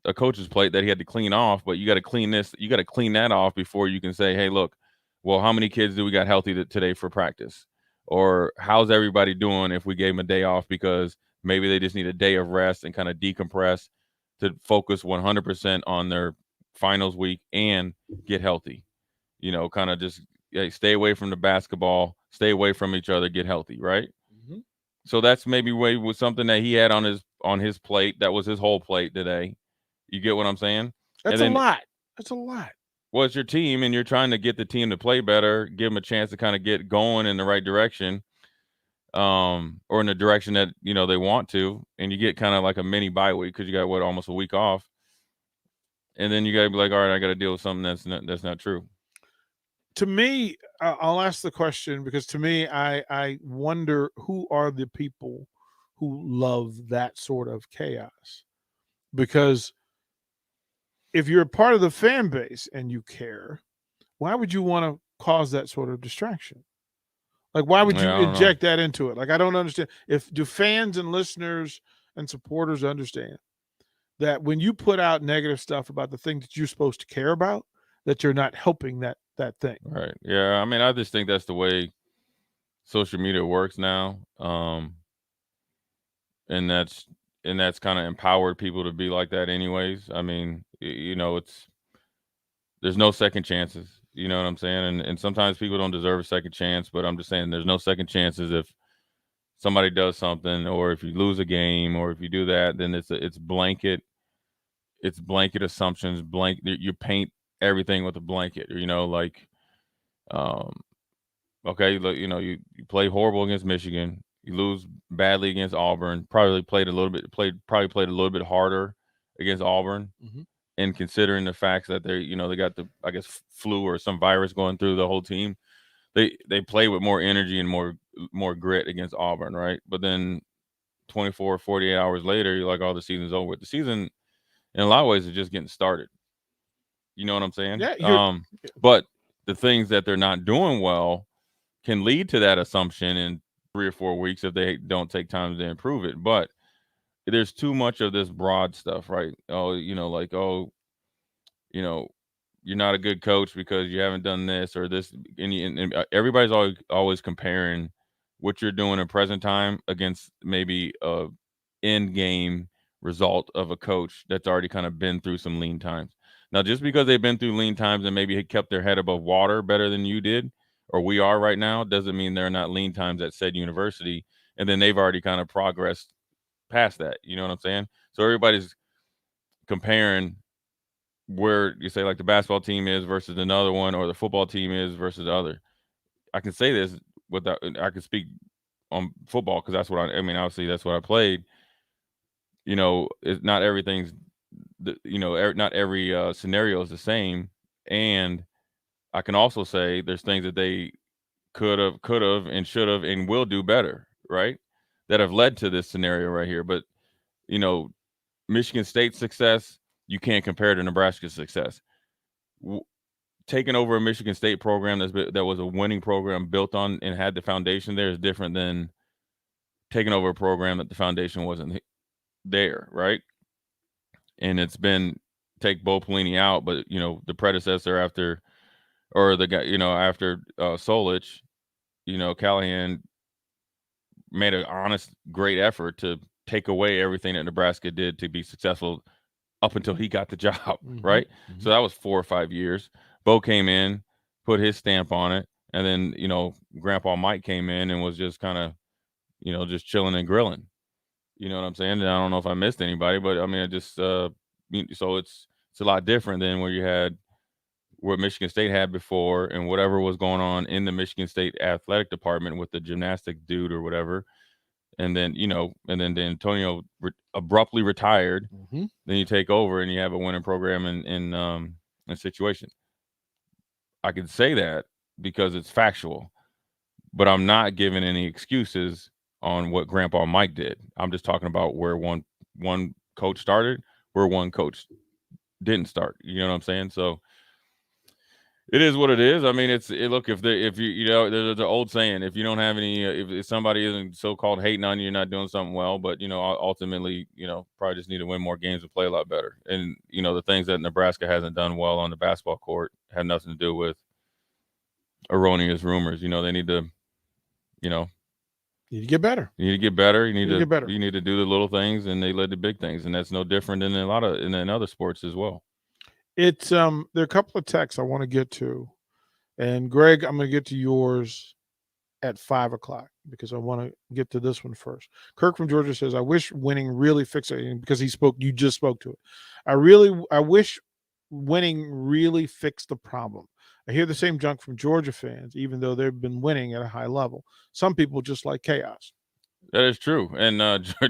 a coach's plate that he had to clean off, but you got to clean this. You got to clean that off before you can say, hey, look, well, how many kids do we got healthy today for practice? Or how's everybody doing if we gave them a day off because maybe they just need a day of rest and kind of decompress to focus 100% on their finals week and get healthy? You know, kind of just stay away from the basketball, stay away from each other, get healthy, right? Mm-hmm. So that's maybe was something that he had on his plate. That was his whole plate today. You get what I'm saying? That's a lot. That's a lot. Well, it's your team, and you're trying to get the team to play better, give them a chance to kind of get going in the right direction, or in the direction that, you know, they want to, and you get kind of like a mini bye week because you got almost a week off, and then you got to be like, all right, I got to deal with something that's not true. To me, I'll ask the question because to me, I wonder who are the people who love that sort of chaos, because if you're a part of the fan base and you care, why would you want to cause that sort of distraction? Like, why would you inject that into it? Like, I don't understand. Do fans and listeners and supporters understand that when you put out negative stuff about the thing that you're supposed to care about, that you're not helping that thing? Right. Yeah. I mean, I just think that's the way social media works now. And that's kind of empowered people to be like that anyways. I mean, you know, there's no second chances, you know what I'm saying? And sometimes people don't deserve a second chance, but I'm just saying there's no second chances if somebody does something, or if you lose a game, or if you do that, then it's blanket assumptions, you paint everything with a blanket, you know, like, okay, look, you know, you play horrible against Michigan, you lose badly against Auburn, probably played a little bit harder against Auburn. Mm-hmm. And considering the facts that they got the, I guess, flu or some virus going through the whole team, they play with more energy and more grit against Auburn, right? But then 24, 48 hours later, you're like, oh, the season's over with. The season, in a lot of ways, is just getting started. You know what I'm saying? Yeah. But the things that they're not doing well can lead to that assumption in 3 or 4 weeks if they don't take time to improve it. But there's too much of this broad stuff, right? Oh, you're not a good coach because you haven't done this or this. And everybody's always comparing what you're doing in present time against maybe a end game result of a coach that's already kind of been through some lean times. Now, just because they've been through lean times and maybe kept their head above water better than you did or we are right now doesn't mean they're not lean times at said university. And then they've already kind of progressed past that. You know what I'm saying? So everybody's comparing where you say like the basketball team is versus another one or the football team is versus the other. I can say this without I can speak on football because that's what I mean, obviously that's what I played. It's not everything's not every scenario is the same. And I can also say there's things that they could have and should have and will do better, right? That have led to this scenario right here. But Michigan State's success, you can't compare to Nebraska's success. Taking over a Michigan State program that was a winning program built on and had the foundation there is different than taking over a program that the foundation wasn't there, right? And it's been take Bo Pelini out, but the predecessor after, or the guy after Solich, Callahan made an honest, great effort to take away everything that Nebraska did to be successful up until he got the job, right? Mm-hmm. So that was 4 or 5 years. Bo came in, put his stamp on it, and then Grandpa Mike came in and was just kind of just chilling and grilling. You know what I'm saying? And I don't know if I missed anybody, but I mean, I just so it's a lot different than what Michigan State had before and whatever was going on in the Michigan State athletic department with the gymnastic dude or whatever. And then, then Antonio abruptly retired. Mm-hmm. Then you take over and you have a winning program in situation. I can say that because it's factual, but I'm not giving any excuses on what Grandpa Mike did. I'm just talking about where one coach started, where one coach didn't start. You know what I'm saying? So it is what it is. I mean, look, if there's the old saying, if you don't have any, if somebody isn't so-called hating on you, you're not doing something well, but ultimately, probably just need to win more games and play a lot better. And, the things that Nebraska hasn't done well on the basketball court have nothing to do with erroneous rumors. They need to, you need to get better. You need to get better. You need to get better. You need to do the little things, and they led to big things, and that's no different than in other sports as well. It's there are a couple of texts I want to get to, and Greg, I'm going to get to yours at 5:00 because I want to get to this one first. Kirk from Georgia says, "I wish winning really fixed it," because you just spoke to it. I wish winning really fixed the problem. I hear the same junk from Georgia fans, even though they've been winning at a high level. Some people just like chaos. That is true. And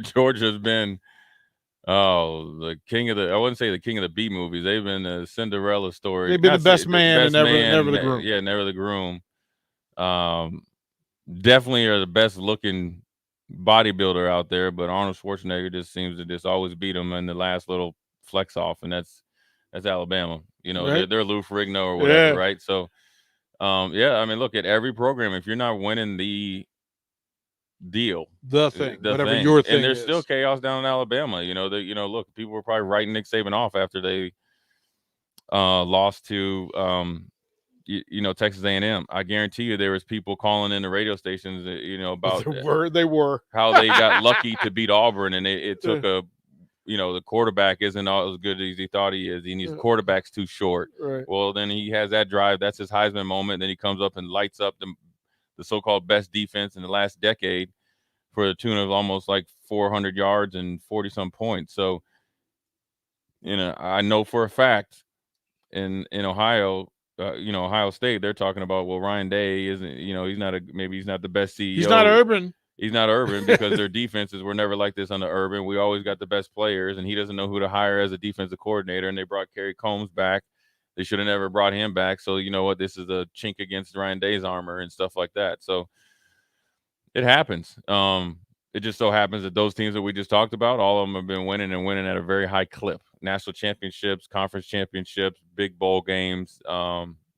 Georgia's been the king of I wouldn't say the king of the B movies. They've been the Cinderella story. They've been the best man and never the groom. Yeah, never the groom. Definitely are the best looking bodybuilder out there, but Arnold Schwarzenegger just seems to just always beat him in the last little flex off, and that's Alabama. Right. They're Lou Ferrigno or whatever, right? So, I mean, look at every program. If you're not winning the deal, the thing, your thing, and there's still chaos down in Alabama. Look, people were probably writing Nick Saban off after they lost to Texas A&M. I guarantee you there was people calling in the radio stations, about they were how they got lucky to beat Auburn, and it took the quarterback isn't as good as he thought he is. And his quarterback's too short. Right. Well, then he has that drive. That's his Heisman moment. Then he comes up and lights up the so-called best defense in the last decade for the tune of almost like 400 yards and 40-some points. So, I know for a fact in Ohio, Ohio State, they're talking about, well, Ryan Day isn't, maybe he's not the best CEO. He's not Urban. He's not Urban because their defenses were never like this under Urban. We always got the best players, and he doesn't know who to hire as a defensive coordinator. And they brought Kerry Combs back they should have never brought him back. So you know what? This is a chink against Ryan Day's armor and stuff like that. So it happens. It just so happens that those teams that we just talked about, all of them have been winning and winning at a very high clip. National championships, conference championships, big bowl games,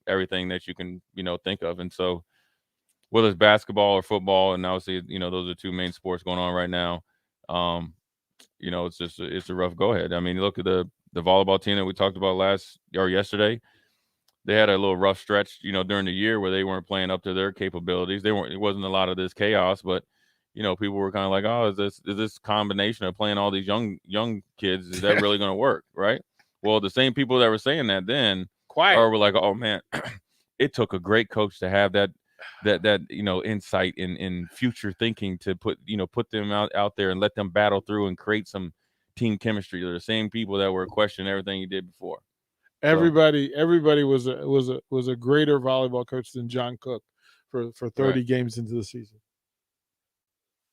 everything that you can, think of. And so whether it's basketball or football, and obviously, those are two main sports going on right now. It's a rough go ahead. I mean, look at the volleyball team that we talked about yesterday. They had a little rough stretch, during the year where they weren't playing up to their capabilities. It wasn't a lot of this chaos, but people were kind of like, oh, is this combination of playing all these young kids, is that really going to work, right? Well, the same people that were saying that then were like, oh man, it took a great coach to have that insight in future thinking to put them out there and let them battle through and create some team chemistry. They're the same people that were questioning everything he did before. Everybody was a greater volleyball coach than John Cook for 30 games into the season.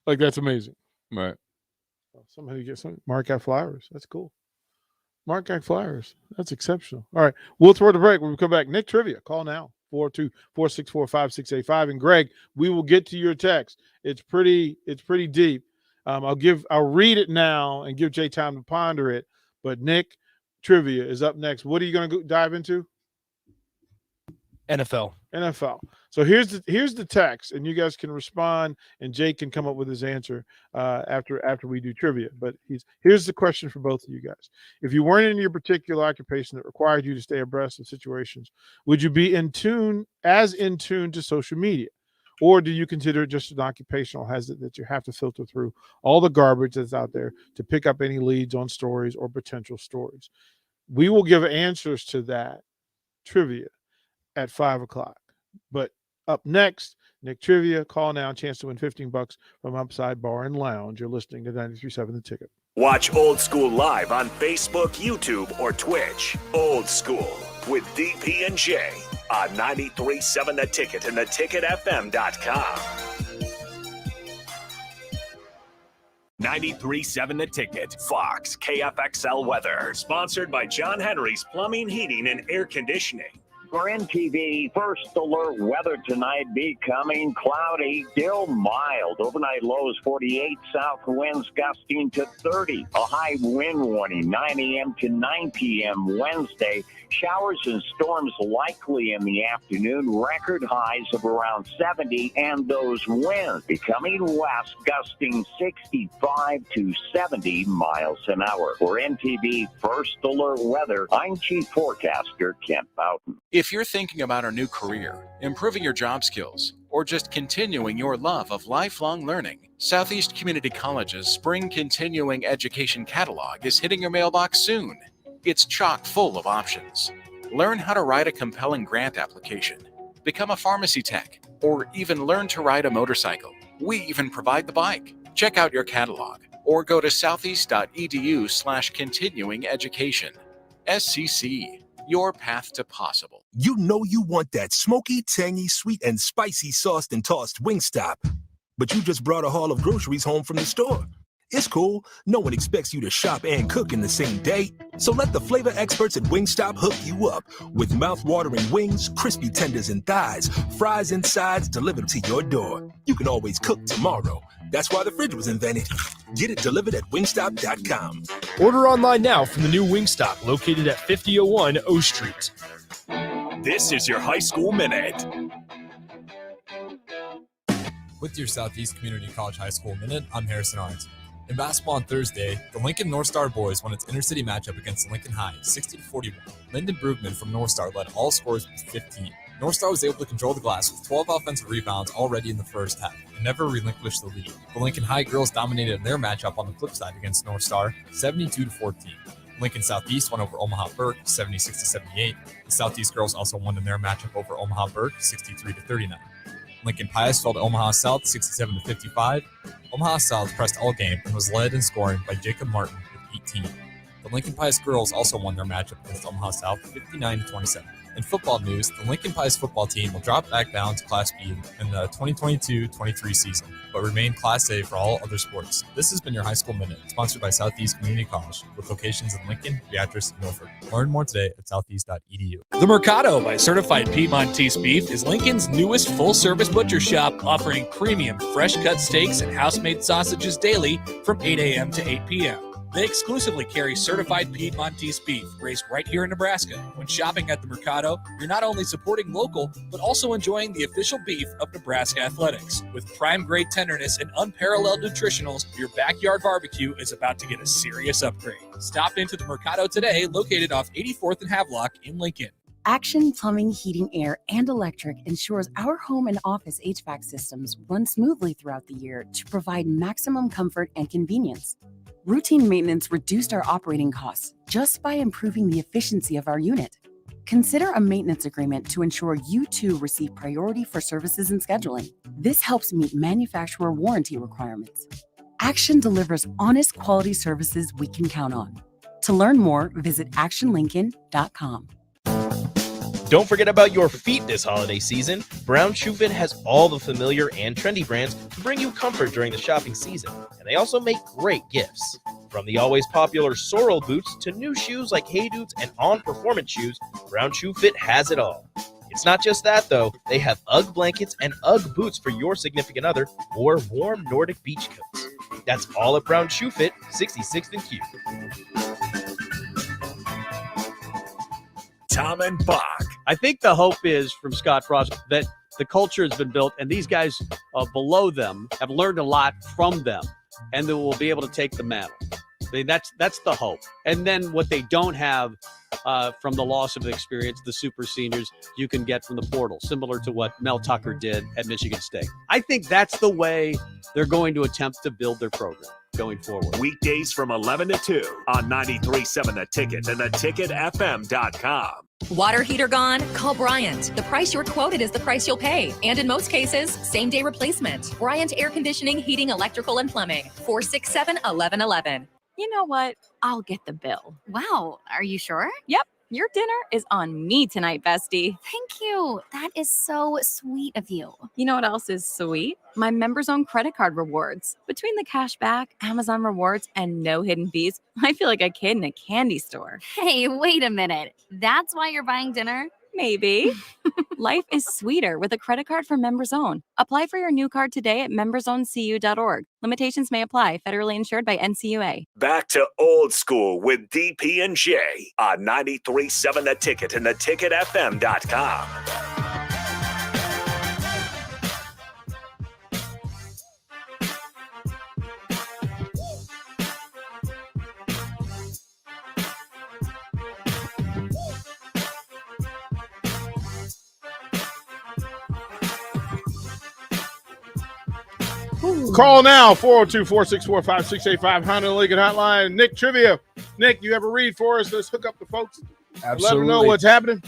Like, that's amazing. Right. Somebody get some Marquette Flowers. That's cool. Marquette Flowers. That's exceptional. All right. We'll throw the break. When we come back, Nick Trivia. Call now. 424-645-685. And Greg, we will get to your text. It's pretty deep. I'll read it now and give Jay time to ponder it. But Nick Trivia is up next. What are you going to dive into? NFL. So here's the text, and you guys can respond, and Jake can come up with his answer after we do trivia. But here's the question for both of you guys: if you weren't in your particular occupation that required you to stay abreast of situations, would you be in tune to social media, or do you consider it just an occupational hazard that you have to filter through all the garbage that's out there to pick up any leads on stories or potential stories? We will give answers to that trivia at 5:00. But up next, Nick Trivia. Call now. Chance to win $15 from Upside Bar and Lounge. You're listening to 93.7 The Ticket. Watch Old School live on Facebook, YouTube, or Twitch. Old School with DP and J on 93.7 The Ticket and theticketfm.com. 93.7 The Ticket. Fox KFXL weather. Sponsored by John Henry's Plumbing, Heating, and Air Conditioning. For NTV, first alert weather tonight becoming cloudy, still mild. Overnight lows 48, south winds gusting to 30. A high wind warning 9 a.m. to 9 p.m. Wednesday. Showers and storms likely in the afternoon. Record highs of around 70, and those winds becoming west, gusting 65 to 70 miles an hour. For NTV First Alert Weather, I'm Chief Forecaster Kent Boughton. If you're thinking about a new career, improving your job skills, or just continuing your love of lifelong learning, Southeast Community College's Spring Continuing Education Catalog is hitting your mailbox soon. It's chock full of options. Learn how to write a compelling grant application, become a pharmacy tech, or even learn to ride a motorcycle. We even provide the bike. Check out your catalog or go to southeast.edu/continuing education. SCC, your path to possible. You know you want that smoky, tangy, sweet, and spicy sauced and tossed Wingstop, but you just brought a haul of groceries home from the store. It's cool. No one expects you to shop and cook in the same day. So let the flavor experts at Wingstop hook you up with mouth-watering wings, crispy tenders and thighs, fries and sides delivered to your door. You can always cook tomorrow. That's why the fridge was invented. Get it delivered at wingstop.com. Order online now from the new Wingstop located at 5001 O Street. This is your High School Minute. With your Southeast Community College High School Minute, I'm Harrison Arns. In basketball on Thursday, the Lincoln North Star boys won its intercity matchup against Lincoln High, 60-41. Lyndon Brugman from North Star led all scorers with 15. North Star was able to control the glass with 12 offensive rebounds already in the first half and never relinquished the lead. The Lincoln High girls dominated their matchup on the flip side against North Star, 72-14. Lincoln Southeast won over Omaha Burke, 76-78. The Southeast girls also won in their matchup over Omaha Burke, 63-39. Lincoln Pius fell to Omaha South 67-55. Omaha South pressed all game and was led in scoring by Jacob Martin with 18. The Lincoln Pius girls also won their matchup against Omaha South 59-27. In football news, the Lincoln Pius football team will drop back down to Class B in the 2022-23 season, but remain Class A for all other sports. This has been your High School Minute, sponsored by Southeast Community College, with locations in Lincoln, Beatrice, and Milford. Learn more today at southeast.edu. The Mercado by Certified Piedmontese Beef is Lincoln's newest full-service butcher shop, offering premium fresh-cut steaks and house-made sausages daily from 8 a.m. to 8 p.m. They exclusively carry certified Piedmontese beef raised right here in Nebraska. When shopping at the Mercado, you're not only supporting local, but also enjoying the official beef of Nebraska Athletics. With prime grade tenderness and unparalleled nutritionals, your backyard barbecue is about to get a serious upgrade. Stop into the Mercado today, located off 84th and Havelock in Lincoln. Action Plumbing, Heating, Air, and Electric ensures our home and office HVAC systems run smoothly throughout the year to provide maximum comfort and convenience. Routine maintenance reduced our operating costs just by improving the efficiency of our unit. Consider a maintenance agreement to ensure you too receive priority for services and scheduling. This helps meet manufacturer warranty requirements. Action delivers honest quality services we can count on. To learn more, visit actionlincoln.com. Don't forget about your feet this holiday season. Brown Shoe Fit has all the familiar and trendy brands to bring you comfort during the shopping season. And they also make great gifts. From the always popular Sorrel boots to new shoes like Hey Dudes and On Performance shoes, Brown Shoe Fit has it all. It's not just that, though. They have UGG blankets and UGG boots for your significant other or warm Nordic beach coats. That's all at Brown Shoe Fit, 66th and Q. Tom and Bach. I think the hope is from Scott Frost that the culture has been built and these guys below them have learned a lot from them and they will be able to take the mantle. That's the hope. And then what they don't have from the loss of experience, the super seniors, you can get from the portal, similar to what Mel Tucker did at Michigan State. I think that's the way they're going to attempt to build their program going forward. Weekdays from 11 to 2 on 93.7 The Ticket and theticketfm.com. Water heater gone? Call Bryant. The price you're quoted is the price you'll pay. And in most cases, same-day replacement. Bryant Air Conditioning, Heating, Electrical, and Plumbing. 467-1111. You know what? I'll get the bill. Wow, are you sure? Yep. Your dinner is on me tonight, bestie. Thank you. That is so sweet of you. You know what else is sweet? My Members Own credit card rewards. Between the cash back, Amazon rewards, and no hidden fees, I feel like a kid in a candy store. Hey, wait a minute. That's why you're buying dinner? Maybe. Life is sweeter with a credit card from Members Own. Apply for your new card today at membersowncu.org. Limitations may apply. Federally insured by NCUA. Back to old school with DP and J on 93.7 The Ticket and theticketfm.com. Call now, 402-464-5685, Honda Lincoln Hotline. Nick Trivia. Nick, you have a read for us? Let's hook up the folks. Absolutely. Let them know what's happening.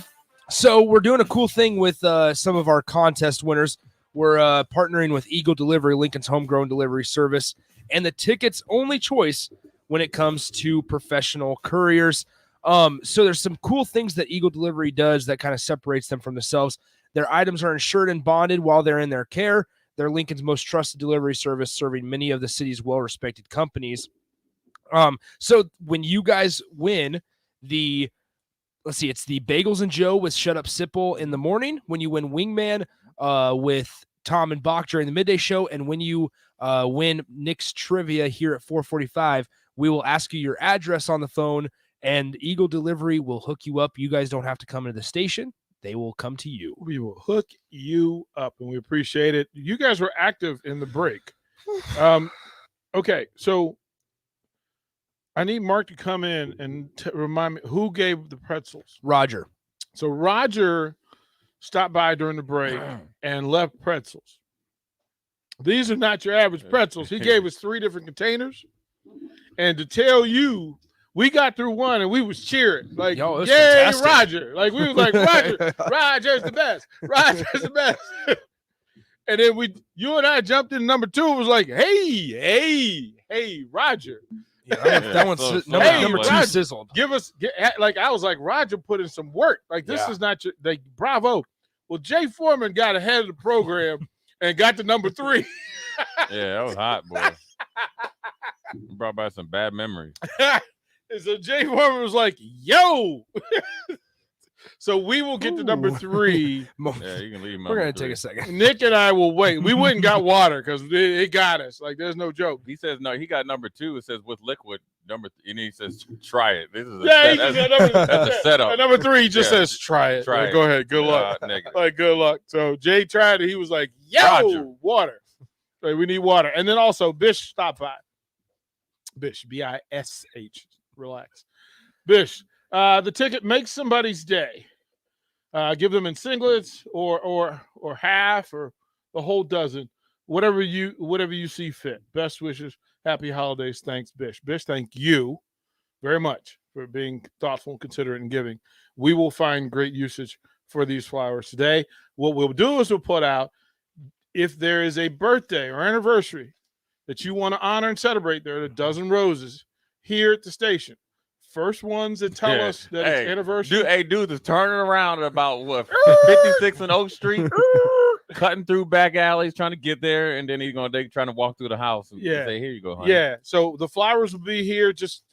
So we're doing a cool thing with some of our contest winners. We're partnering with Eagle Delivery, Lincoln's homegrown delivery service, and the Ticket's only choice when it comes to professional couriers. So there's some cool things that Eagle Delivery does that kind of separates them from themselves. Their items are insured and bonded while they're in their care. They're Lincoln's most trusted delivery service, serving many of the city's well-respected companies. So when you guys win the, it's the Bagels and Joe with Shut Up Sipple in the morning, when you win Wingman with Tom and Bach during the midday show, and when you win Nick's Trivia here at 4:45, we will ask you your address on the phone, and Eagle Delivery will hook you up. You guys don't have to come into the station. They will come to you. We will hook you up, and we appreciate it. You guys were active in the break. Okay, so I need Mark to come in and remind me who gave the pretzels. Roger. So Roger stopped by during the break and left pretzels. These are not your average pretzels. He gave us 3 different containers. And to tell you, we got through one and we was cheering like, yo, yay, fantastic. Roger. Like, we was like, Roger, Roger's the best. Roger's the best. And then you and I jumped in number 2 and was like, hey, Roger. That one's So- number two Roger, sizzled. I was like, Roger put in some work. Like, this Yeah. is not your, like, bravo. Well, Jay Foreman got ahead of the program and got to number 3. Yeah, that was hot, boy. Brought back some bad memories. And so Jay Foreman was like, yo. So we will get to number 3. Yeah, you can leave. We're going to take a second. Nick and I will wait. We went and got water because it got us. Like, there's no joke. He says no. He got number 2. It says with liquid. And he says try it. This is a Yeah, that's a setup. At number 3, he just Yeah. says, try it. Try Like, it. go ahead. Good luck. Negative. Like, good luck. So Jay tried it. He was like, yo, Roger. water. Like, we need water. And then also, Bish stopped by. Bish, B-I-S-H. Relax. Bish, the ticket makes somebody's day. Give them in singlets or half or the whole dozen. Whatever you see fit. Best wishes. Happy holidays. Thanks, Bish. Bish, thank you very much for being thoughtful, considerate, and giving. We will find great usage for these flowers today. What we'll do is we'll put out, if there is a birthday or anniversary that you want to honor and celebrate, there are a dozen roses here at the station. First ones that tell us that it's anniversary. Dude is turning around at about what 56 and Oak Street, cutting through back alleys, trying to get there, and then they trying to walk through the house and say, "Here you go, honey." Yeah. So the flowers will be here. Just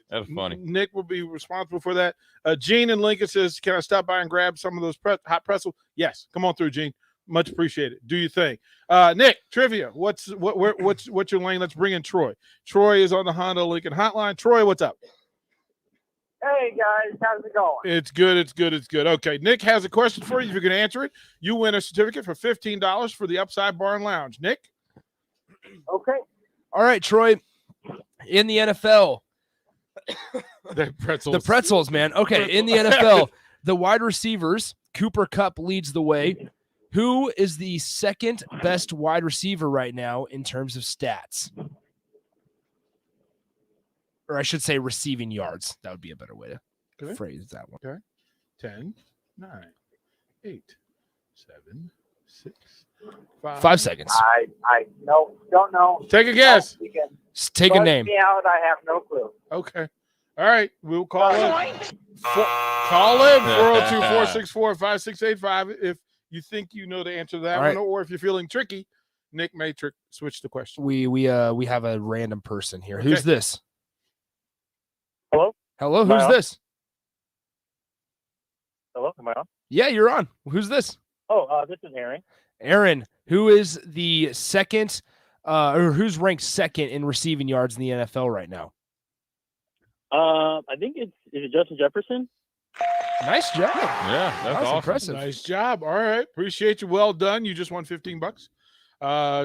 That's funny. Nick will be responsible for that. Gene in Lincoln says, "Can I stop by and grab some of those hot pretzels?" Yes. Come on through, Gene. Much appreciated. Do your thing. Nick, trivia. What's your lane? Let's bring in Troy. Troy is on the Honda Lincoln hotline. Troy, what's up? Hey guys, how's it going? It's good. It's good. It's good. Okay. Nick has a question for you. If you can answer it, you win a certificate for $15 for the Upside Bar and Lounge. Nick? Okay. All right, Troy. In the NFL, the pretzels, man. Okay, in the NFL, the wide receivers, Cooper Kupp leads the way. Who is the second best wide receiver right now in terms of stats? Or I should say receiving yards. That would be a better way to phrase that one. Okay. 10, 9, 8, 7, 6, 5. 5 seconds. I don't know. Take a guess. You can Just take a buzz name. Me out. I have no clue. Okay. All right. We'll call in. Call in 402-464-5685 if you think you know the answer to that All right. one, or if you're feeling tricky. Nick may switch the question. We have a random person here. Who's Okay. this? Hello? Hello, Am I who's on? this? Hello, am I on? Yeah, you're on. Who's this? Oh, this is Aaron. Aaron, who is the second or who's ranked second in receiving yards in the NFL right now? I think is it Justin Jefferson? Nice job. Yeah, That was awesome. impressive. Nice job. All right. Appreciate you. Well done. You just won $15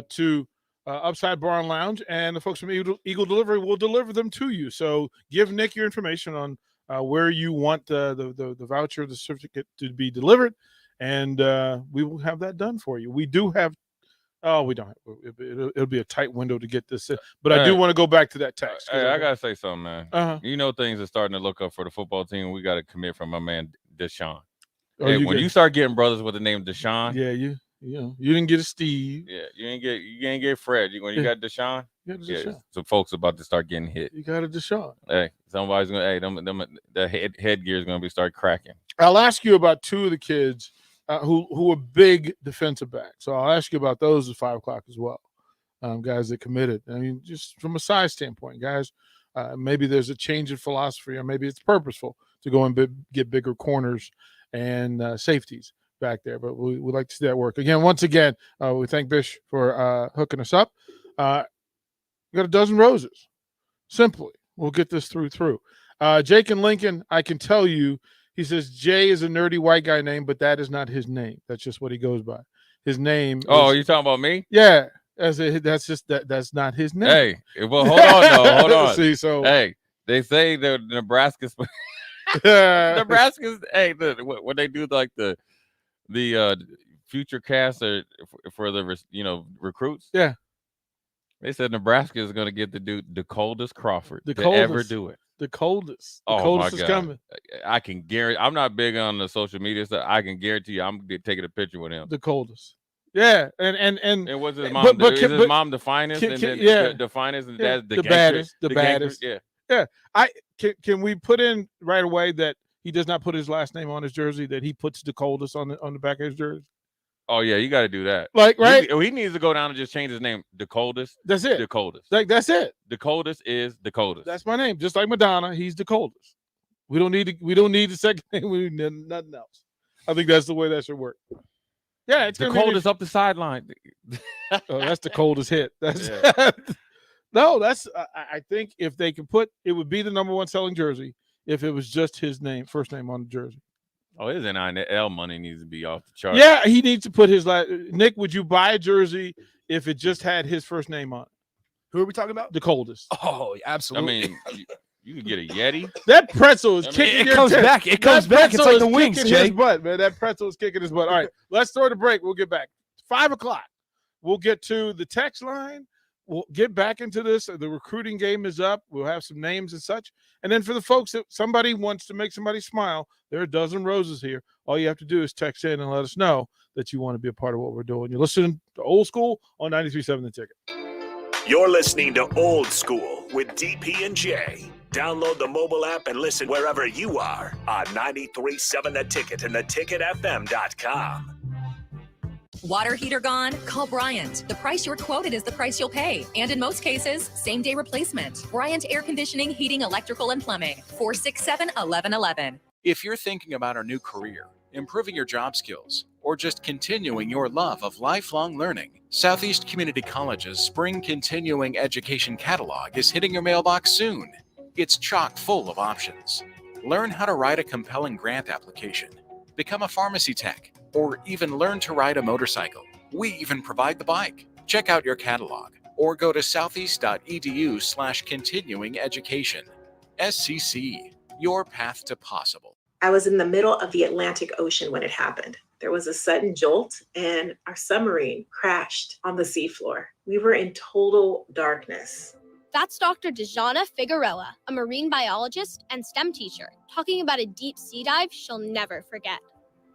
to Upside Bar and Lounge, and the folks from Eagle Delivery will deliver them to you. So give Nick your information on where you want the voucher, the certificate to be delivered, and we will have that done for you. We do have. Oh, we don't. It'll be a tight window to get this in, but I do Hey. want to go back to that text. Hey, I gotta say something, man. Uh-huh. You know things are starting to look up for the football team. We got to commit from my man Deshaun. Oh, Hey, you when get- you start getting brothers with the name Deshaun, Yeah, you didn't get a Steve. yeah, you ain't get Fred. When you Yeah. got Deshaun, You got a yeah, Deshaun. some folks about to start getting hit. You got a Deshaun. Hey, somebody's gonna. Hey, the headgear is gonna start cracking. I'll ask you about two of the kids who are big defensive backs. So I'll ask you about those at 5:00 as well. Guys that committed. I mean, just from a size standpoint, guys, maybe there's a change in philosophy, or maybe it's purposeful to go and get bigger corners and safeties back there. But we'd like to see that work. Once again, we thank Bish for hooking us up. We got a dozen roses. Simply, we'll get this through. Jake and Lincoln, I can tell you, he says Jay is a nerdy white guy name, but that is not his name. That's just what he goes by. His name. Oh, is- you talking about me? Yeah. That's not his name. Hey, well, hold on, though. Hold on. See, so hey, they say the Nebraska's hey, when they do like the future cast for the recruits. Yeah. They said Nebraska is going to get the coldest Crawford The to ever coldest. do it. The coldest. The Oh coldest my is God. coming. I can guarantee. I'm not big on the social media stuff. I can guarantee you, I'm taking a picture with him. The coldest. Yeah, and was his mom? but Is can- his but mom the finest? can- And can- then yeah. the finest, and Yeah, that's the the gangster- baddest, the gangsters? baddest. Yeah. Yeah, can we put in right away that he does not put his last name on his jersey, that he puts the coldest on the back of his jersey? Oh yeah, you got to do that. Like, right? He needs to go down and just change his name. The coldest. That's it. The coldest. Like, that's it. The coldest is the coldest. That's my name. Just like Madonna, he's the coldest. We don't need the second name. We need nothing else. I think that's the way that should work. Yeah, it's the gonna be coldest up the sideline. Oh, that's the coldest hit. That's Yeah. no. That's I think if they could put, it would be the number one selling jersey if it was just his name, first name on the jersey. Oh, his NIL money needs to be off the chart. Yeah, he needs to put his last. Nick, would you buy a jersey if it just had his first name on it? Who are we talking about? The coldest. Oh, I absolutely. mean, you could get a Yeti. That pretzel is I mean, kicking it your comes tail. back. It comes That back. It's pretzel like the is wings, kicking Jay. his butt, man. That pretzel is kicking his butt. All right, let's throw the break. We'll get back. 5:00. We'll get to the text line. We'll get back into this. The recruiting game is up. We'll have some names and such. And then for the folks that somebody wants to make somebody smile, there are a dozen roses here. All you have to do is text in and let us know that you want to be a part of what we're doing. You're listening to Old School on 93.7 The Ticket. You're listening to Old School with DP and J. Download the mobile app and listen wherever you are on 93.7 The Ticket and theticketfm.com. Water heater gone? Call Bryant. The price you're quoted is the price you'll pay. And in most cases, same-day replacement. Bryant Air Conditioning, Heating, Electrical, and Plumbing. 467-1111. If you're thinking about a new career, improving your job skills, or just continuing your love of lifelong learning, Southeast Community College's Spring Continuing Education Catalog is hitting your mailbox soon. It's chock full of options. Learn how to write a compelling grant application, become a pharmacy tech, or even learn to ride a motorcycle. We even provide the bike. Check out your catalog or go to southeast.edu/continuing education. SCC, your path to possible. I was in the middle of the Atlantic Ocean when it happened. There was a sudden jolt and our submarine crashed on the seafloor. We were in total darkness. That's Dr. Dejana Figueroa, a marine biologist and STEM teacher, talking about a deep sea dive she'll never forget.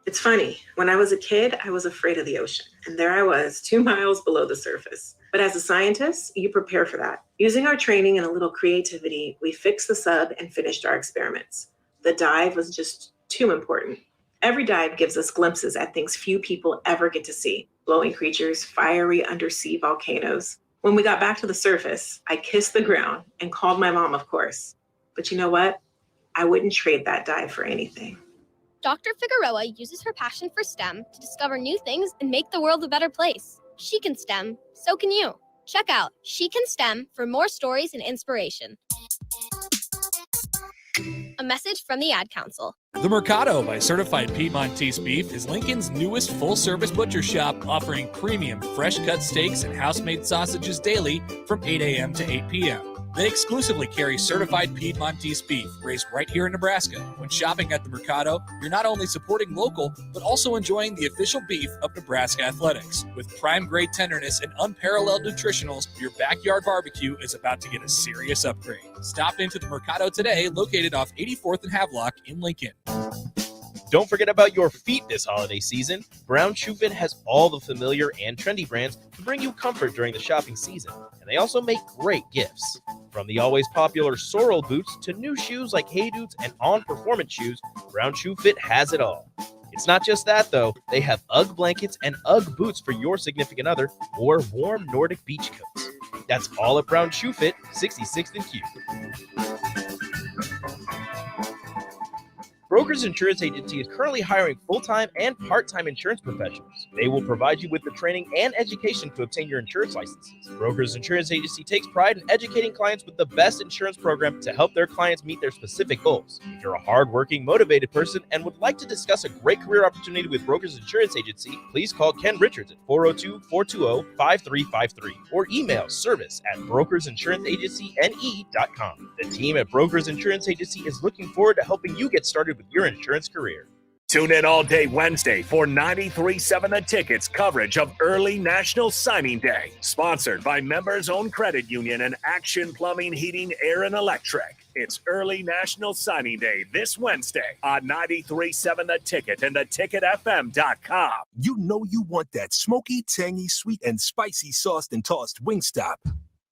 It's funny, when I was a kid, I was afraid of the ocean. And there I was, 2 miles below the surface. But as a scientist, you prepare for that. Using our training and a little creativity, we fixed the sub and finished our experiments. The dive was just too important. Every dive gives us glimpses at things few people ever get to see. Glowing creatures, fiery undersea volcanoes. When we got back to the surface, I kissed the ground and called my mom, of course. But you know what? I wouldn't trade that dive for anything. Dr. Figueroa uses her passion for STEM to discover new things and make the world a better place. She can STEM, so can you. Check out She Can STEM for more stories and inspiration. A message from the Ad Council. The Mercado by Certified Piedmontese Beef is Lincoln's newest full-service butcher shop, offering premium fresh-cut steaks and house-made sausages daily from 8 a.m. to 8 p.m. They exclusively carry certified Piedmontese beef raised right here in Nebraska. When shopping at the Mercado, you're not only supporting local, but also enjoying the official beef of Nebraska Athletics. With prime-grade tenderness and unparalleled nutritionals, your backyard barbecue is about to get a serious upgrade. Stop into the Mercado today, located off 84th and Havelock in Lincoln. Don't forget about your feet this holiday season. Brown Shoe Fit has all the familiar and trendy brands to bring you comfort during the shopping season. And they also make great gifts. From the always popular Sorrel boots to new shoes like Hey Dudes and On Performance shoes, Brown Shoe Fit has it all. It's not just that, though. They have UGG blankets and UGG boots for your significant other or warm Nordic beach coats. That's all at Brown Shoe Fit, 66th and Q. Brokers Insurance Agency is currently hiring full-time and part-time insurance professionals. They will provide you with the training and education to obtain your insurance licenses. Brokers Insurance Agency takes pride in educating clients with the best insurance program to help their clients meet their specific goals. If you're a hard-working, motivated person and would like to discuss a great career opportunity with Brokers Insurance Agency, please call Ken Richards at 402-420-5353 or email service@brokersinsuranceagencyne.com. The team at Brokers Insurance Agency is looking forward to helping you get started with your insurance career. Tune in all day Wednesday for 93.7 The Ticket's coverage of early National Signing Day. Sponsored by Members Own Credit Union and Action Plumbing, Heating, Air, and Electric. It's early National Signing Day this Wednesday on 93.7 The Ticket and theticketfm.com. You know you want that smoky, tangy, sweet, and spicy sauced and tossed Wingstop.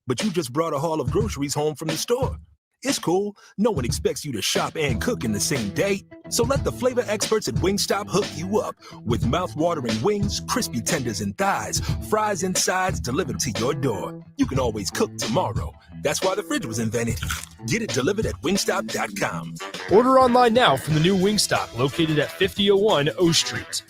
But you just brought a haul of groceries home from the store. It's cool. No one expects you to shop and cook in the same day. So let the flavor experts at Wingstop hook you up with mouth-watering wings, crispy tenders and thighs, fries and sides delivered to your door. You can always cook tomorrow. That's why the fridge was invented. Get it delivered at wingstop.com. Order online now from the new Wingstop located at 5001 O Street.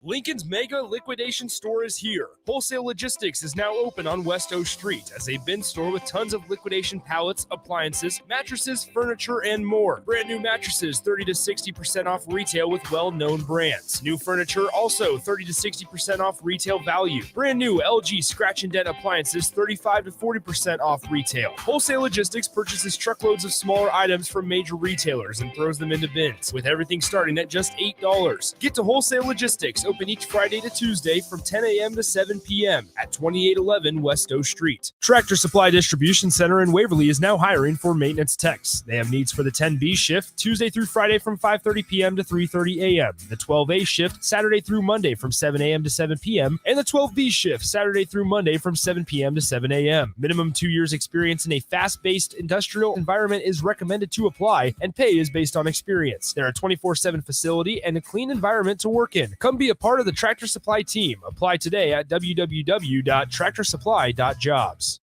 Lincoln's Mega Liquidation Store is here. Wholesale Logistics is now open on West O Street as a bin store with tons of liquidation pallets, appliances, mattresses, furniture, and more. Brand new mattresses 30 to 60% off retail with well-known brands. New furniture also 30 to 60% off retail value. Brand new LG Scratch and Dent appliances 35 to 40% off retail. Wholesale Logistics purchases truckloads of smaller items from major retailers and throws them into bins, with everything starting at just $8. Get to Wholesale Logistics, open each Friday to Tuesday from 10 a.m. to 7 p.m. at 2811 West O Street. Tractor Supply Distribution Center in Waverly is now hiring for maintenance techs. They have needs for the 10B shift Tuesday through Friday from 5:30 p.m. to 3:30 a.m., the 12A shift Saturday through Monday from 7 a.m. to 7 p.m., and the 12B shift Saturday through Monday from 7 p.m. to 7 a.m. Minimum 2 years experience in a fast-paced industrial environment is recommended to apply, and pay is based on experience. They're a 24/7 facility and a clean environment to work in. Come be a part of the Tractor Supply team. Apply today at www.tractorsupply.jobs.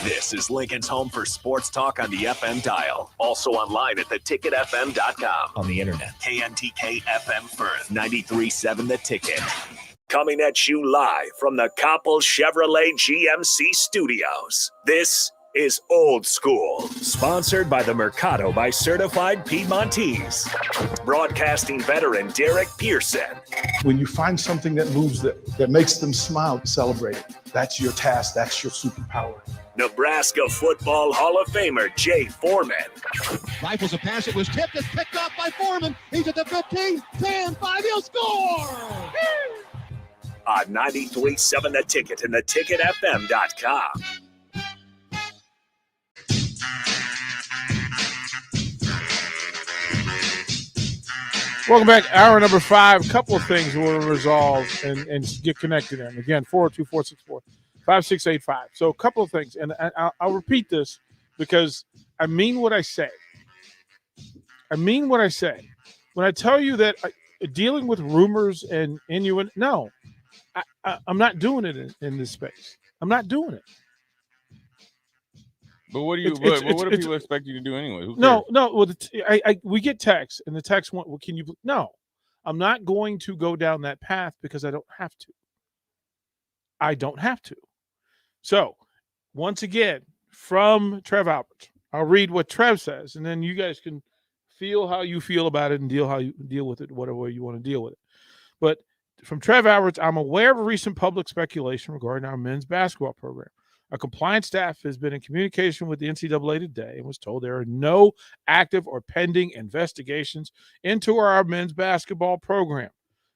This is Lincoln's home for sports talk on the FM dial. Also online at theticketfm.com. On the internet. KNTK FM Firth, 93.7 The Ticket. Coming at you live from the Koppel Chevrolet GMC studios. This is Old School, sponsored by the Mercado by Certified Piedmontese. Broadcasting veteran Derek Pearson. When you find something that moves them, that makes them smile, celebrate it. That's your task. That's your superpower. Nebraska Football Hall of Famer Jay Foreman. Rifles a pass. It was tipped. It's picked up by Foreman. He's at the 15, 10, 5. He'll score! On 93.7 The Ticket and theticketfm.com. Welcome back. Hour number 5. Couple of things we want to resolve and get connected in. Again, 402-464-5685. So a couple of things. And I'll repeat this because I mean what I say. I mean what I say. When I tell you that dealing with rumors and innuendo, no, I'm not doing it in this space. I'm not doing it. But what do you? What do people expect you to do anyway? Who No. Well, we get texts, and the text want, well, can you? No, I'm not going to go down that path because I don't have to. I don't have to. So, once again, from Trev Alberts, I'll read what Trev says, and then you guys can feel how you feel about it and how you deal with it, whatever way you want to deal with it. But from Trev Alberts, I'm aware of recent public speculation regarding our men's basketball program. Our compliance staff has been in communication with the NCAA today and was told there are no active or pending investigations into our men's basketball program.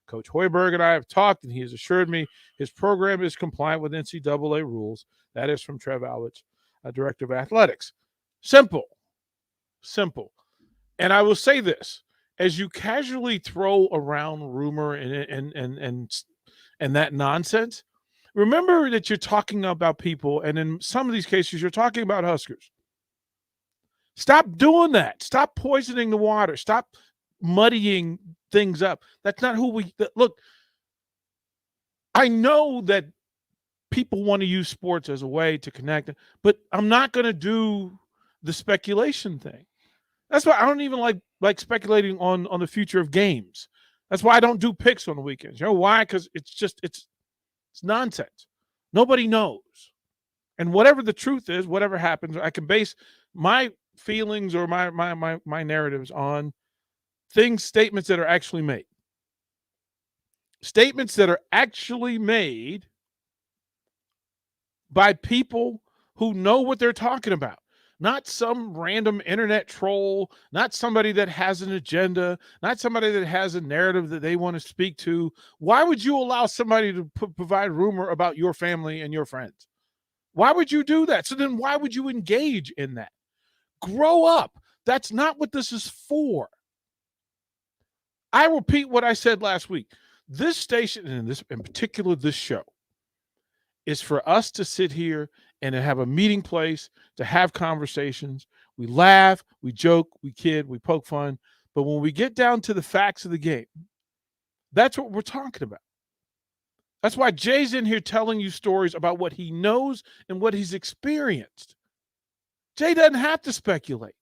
Coach Hoiberg and I have talked, and he has assured me his program is compliant with NCAA rules. That is from Trev Alberts, Director of Athletics. Simple. And I will say this. As you casually throw around rumor and that nonsense, remember that you're talking about people, and in some of these cases, you're talking about Huskers. Stop doing that. Stop poisoning the water. Stop muddying things up. That's not who we look. I know that people want to use sports as a way to connect, but I'm not going to do the speculation thing. That's why I don't even like speculating on the future of games. That's why I don't do picks on the weekends. You know why? Because it's nonsense. Nobody knows. And whatever the truth is, whatever happens, I can base my feelings or my narratives on statements that are actually made. Statements that are actually made by people who know what they're talking about. not some random internet troll, not somebody that has an agenda, not somebody that has a narrative that they want to speak to. Why would you allow somebody to provide rumor about your family and your friends? Why would you do that? So then why would you engage in that? Grow up. That's not what this is for. I repeat what I said last week. This station, and in particular this show, is for us to sit here and to have a meeting place, to have conversations. We laugh, we joke, we kid, we poke fun. But when we get down to the facts of the game, that's what we're talking about. That's why Jay's in here telling you stories about what he knows and what he's experienced. Jay doesn't have to speculate.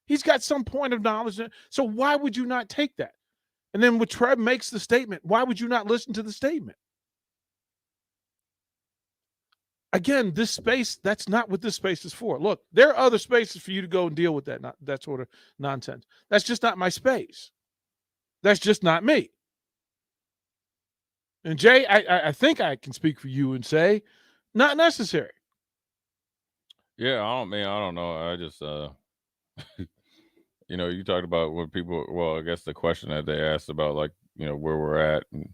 He's got some point of knowledge. So why would you not take that? And then when Trev makes the statement, why would you not listen to the statement? Again, this space, that's not what this space is for. Look, there are other spaces for you to go and deal with that sort of nonsense. That's just not my space. That's just not me. And Jay, I think I can speak for you and say, not necessary. Yeah, I don't know. I just, you talked about when people, well, I guess the question that they asked about, like, where we're at. And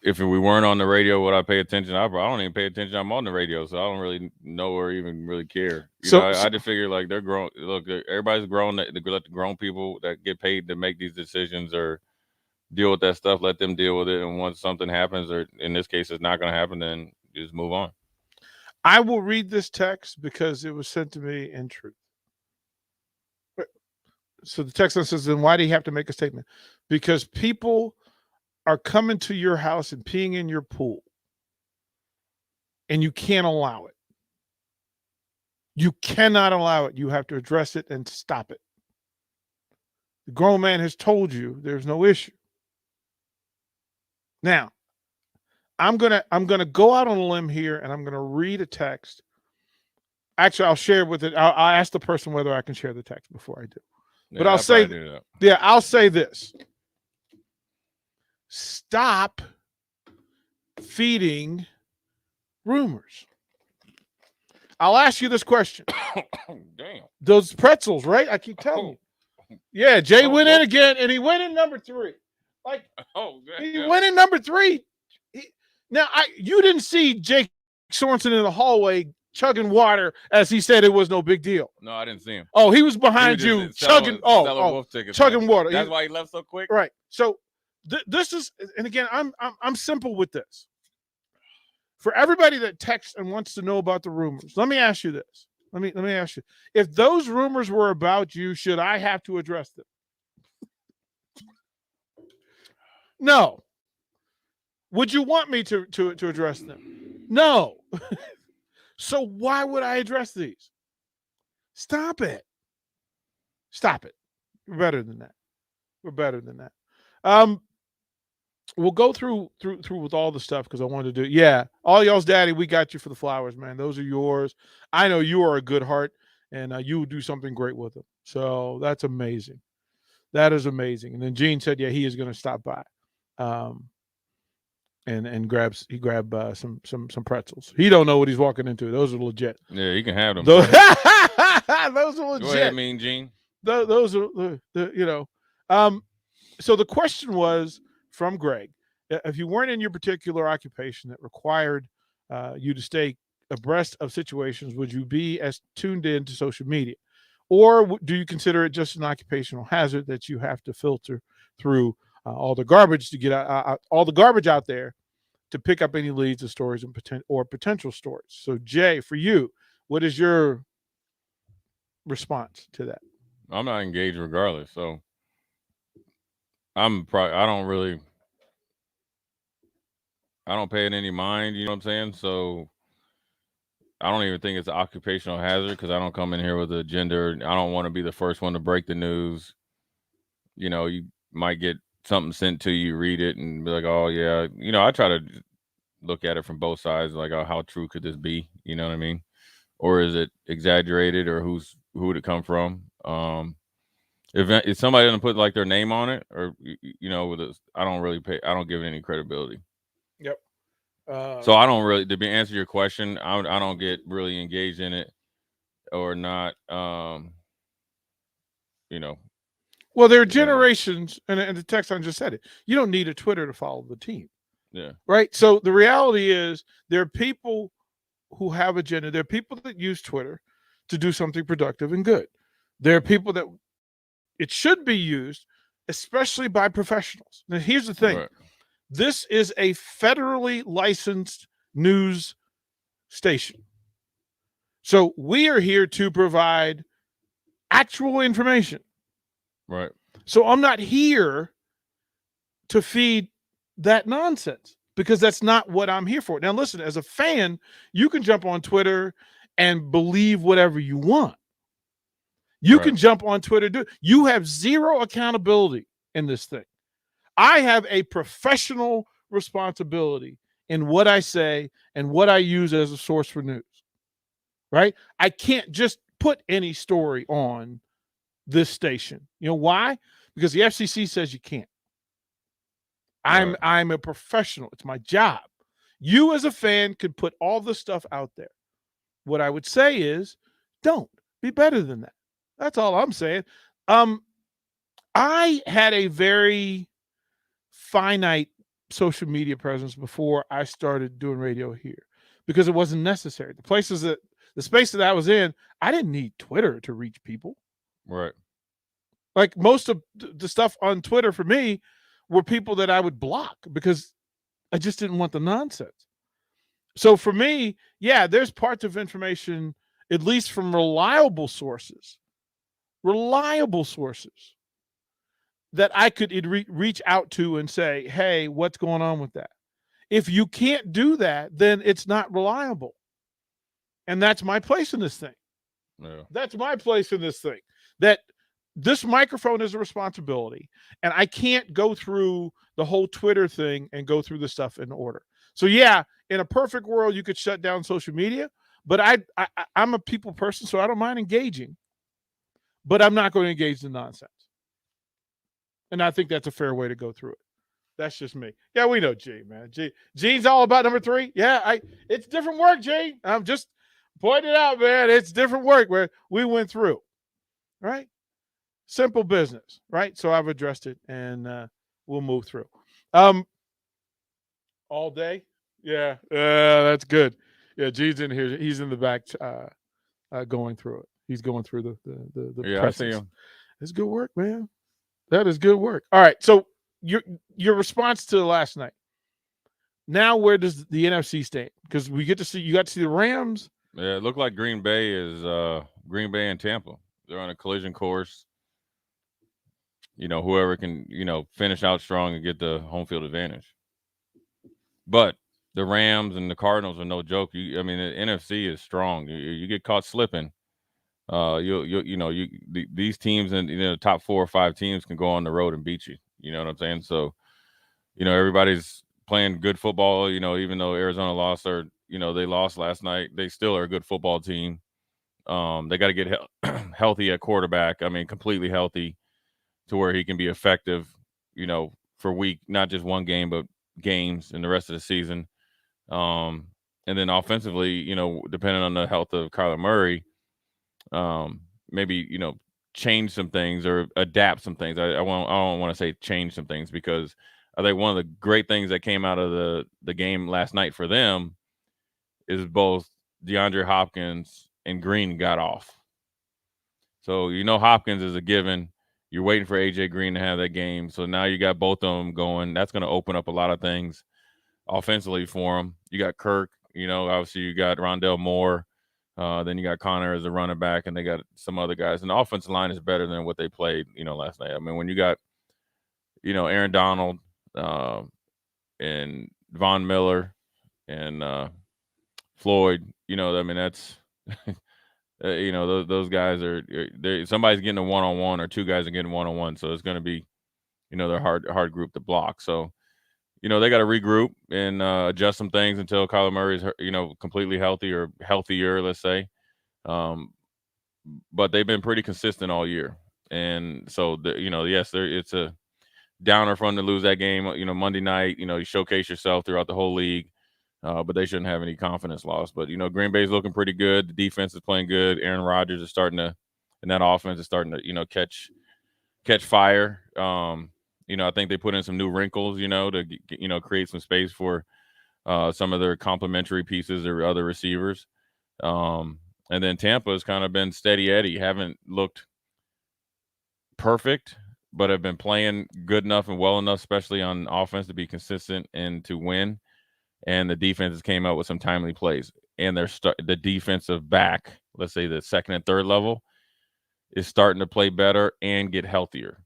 if we weren't on the radio, would I pay attention? I don't even pay attention. I'm on the radio, so I don't really know or even really care. I just figure, like, they're grown. Look, everybody's grown. Let the grown people that get paid to make these decisions or deal with that stuff, let them deal with it. And once something happens, or in this case, it's not going to happen, then you just move on. I will read this text because it was sent to me in truth. So the text says, then why do you have to make a statement? Because people are coming to your house and peeing in your pool, and you can't allow it. You cannot allow it. You have to address it and stop it. The grown man has told you there's no issue. Now, I'm gonna go out on a limb here, and I'm gonna read a text. Actually, I'll share with it. I'll ask the person whether I can share the text before I do. Yeah, but I'll say, I'll say this. Stop feeding rumors. I'll ask you this question. Damn. Those pretzels, right? I keep telling you. Yeah, Jay went in again, and he went in number 3. Like, he went in number 3. You didn't see Jake Sorensen in the hallway chugging water as he said it was no big deal. No, I didn't see him. Oh, he was behind you chugging. Chugging water. That's why he left so quick. Right. So this is, and again, I'm simple with this. For everybody that texts and wants to know about the rumors, let me ask you this. Let me ask you: if those rumors were about you, should I have to address them? No. Would you want me to address them? No. So why would I address these? Stop it. Stop it. We're better than that. We're better than that. We'll go through with all the stuff because I wanted to do. Yeah, all y'all's daddy, we got you for the flowers, man. Those are yours. I know you are a good heart, and you will do something great with them. So that's amazing. That is amazing. And then Gene said, yeah, he is going to stop by, and grabbed some pretzels. He don't know what he's walking into. Those are legit. Yeah, you can have them. Those are legit. Go ahead, Mean Gene. Those are So the question was from Greg: if you weren't in your particular occupation that required you to stay abreast of situations, would you be as tuned in to social media, or do you consider it just an occupational hazard that you have to filter through all the garbage to get all the garbage out there to pick up any leads or stories and potential stories? So Jay, for you, what is your response to that? I'm not engaged regardless, so I don't pay it any mind, you know what I'm saying? So I don't even think it's an occupational hazard because I don't come in here with an agenda. I don't want to be the first one to break the news. You might get something sent to you, read it, and be like, oh, yeah. I try to look at it from both sides, like, oh, how true could this be? You know what I mean? Or is it exaggerated, or who would it come from? If somebody doesn't put, like, their name on it, or, I don't give it any credibility. Yep. So I don't really, to answer your question, I don't get really engaged in it. or not. Well, there are generations, and the text on just said it. You don't need a Twitter to follow the team. Yeah. Right. So the reality is there are people who have agenda. There are people that use Twitter to do something productive and good. There are people that it should be used, especially by professionals. Now, here's the thing. Right. This is a federally licensed news station. So we are here to provide actual information. Right. So I'm not here to feed that nonsense because that's not what I'm here for. Now, listen, as a fan, you can jump on Twitter and believe whatever you want. You can jump on Twitter. You have zero accountability in this thing. I have a professional responsibility in what I say and what I use as a source for news. Right? I can't just put any story on this station. You know why? Because the FCC says you can't. I'm a professional. It's my job. You as a fan could put all this stuff out there. What I would say is don't be better than that. That's all I'm saying. I had a very finite social media presence before I started doing radio here because it wasn't necessary. The space that I was in, I didn't need Twitter to reach people. Right. Like most of the stuff on Twitter for me were people that I would block because I just didn't want the nonsense. So for me, yeah, there's parts of information, at least from reliable sources, that I could reach out to and say, hey, what's going on with that? If you can't do that, then it's not reliable. And that's my place in this thing. Yeah. That's my place in this thing. That this microphone is a responsibility, and I can't go through the whole Twitter thing and go through the stuff in order. So yeah, in a perfect world, you could shut down social media, but I'm a people person, so I don't mind engaging, but I'm not going to engage in nonsense. And I think that's a fair way to go through it. That's just me. Yeah, we know Gene, man. Gene's all about number 3. Yeah, it's different work, Gene. I'm just pointing it out, man. It's different work where we went through, right? Simple business, right? So I've addressed it, and we'll move through. All day? Yeah, that's good. Yeah, Gene's in here. He's in the back going through it. He's going through the Yeah, presses. I see him. It's good work, man. That is good work. All right, so your response to last night. Now, where does the NFC stand? Because you got to see the Rams. Yeah, it looked like Green Bay and Tampa. They're on a collision course. Whoever can, finish out strong and get the home field advantage. But the Rams and the Cardinals are no joke. The NFC is strong. You get caught slipping. These teams and the top 4 or 5 teams can go on the road and beat you. You know what I'm saying? So, everybody's playing good football. Even though Arizona lost they lost last night, they still are a good football team. They got to get healthy at quarterback. Completely healthy to where he can be effective. For not just one game, but games in the rest of the season. And then offensively, depending on the health of Kyler Murray, maybe change some things or adapt some things. I don't want to say change some things because I think one of the great things that came out of the game last night for them is both DeAndre Hopkins and Green got off. So Hopkins is a given. You're waiting for AJ Green to have that game. So now you got both of them going. That's going to open up a lot of things offensively for them. You got Kirk, obviously you got Rondell Moore. Then you got Connor as a running back, and they got some other guys. And the offensive line is better than what they played, last night. when you got, Aaron Donald and Von Miller and Floyd, that's those guys are somebody's getting a one-on-one or 2 guys are getting one-on-one. So it's going to be, they're hard group to block. So, they got to regroup and adjust some things until Kyler Murray is, completely healthy or healthier, let's say. But they've been pretty consistent all year. And so, yes, it's a downer for them to lose that game, Monday night. You showcase yourself throughout the whole league. but they shouldn't have any confidence loss. But, Green Bay's looking pretty good. The defense is playing good. Aaron Rodgers is starting to – and that offense is starting to, catch fire. I think they put in some new wrinkles, to, create some space for some of their complementary pieces or other receivers. And then Tampa has kind of been steady Eddie, haven't looked perfect, but have been playing good enough and well enough, especially on offense, to be consistent and to win. And the defenses came out with some timely plays. And the defensive back, let's say the second and third level, is starting to play better and get healthier.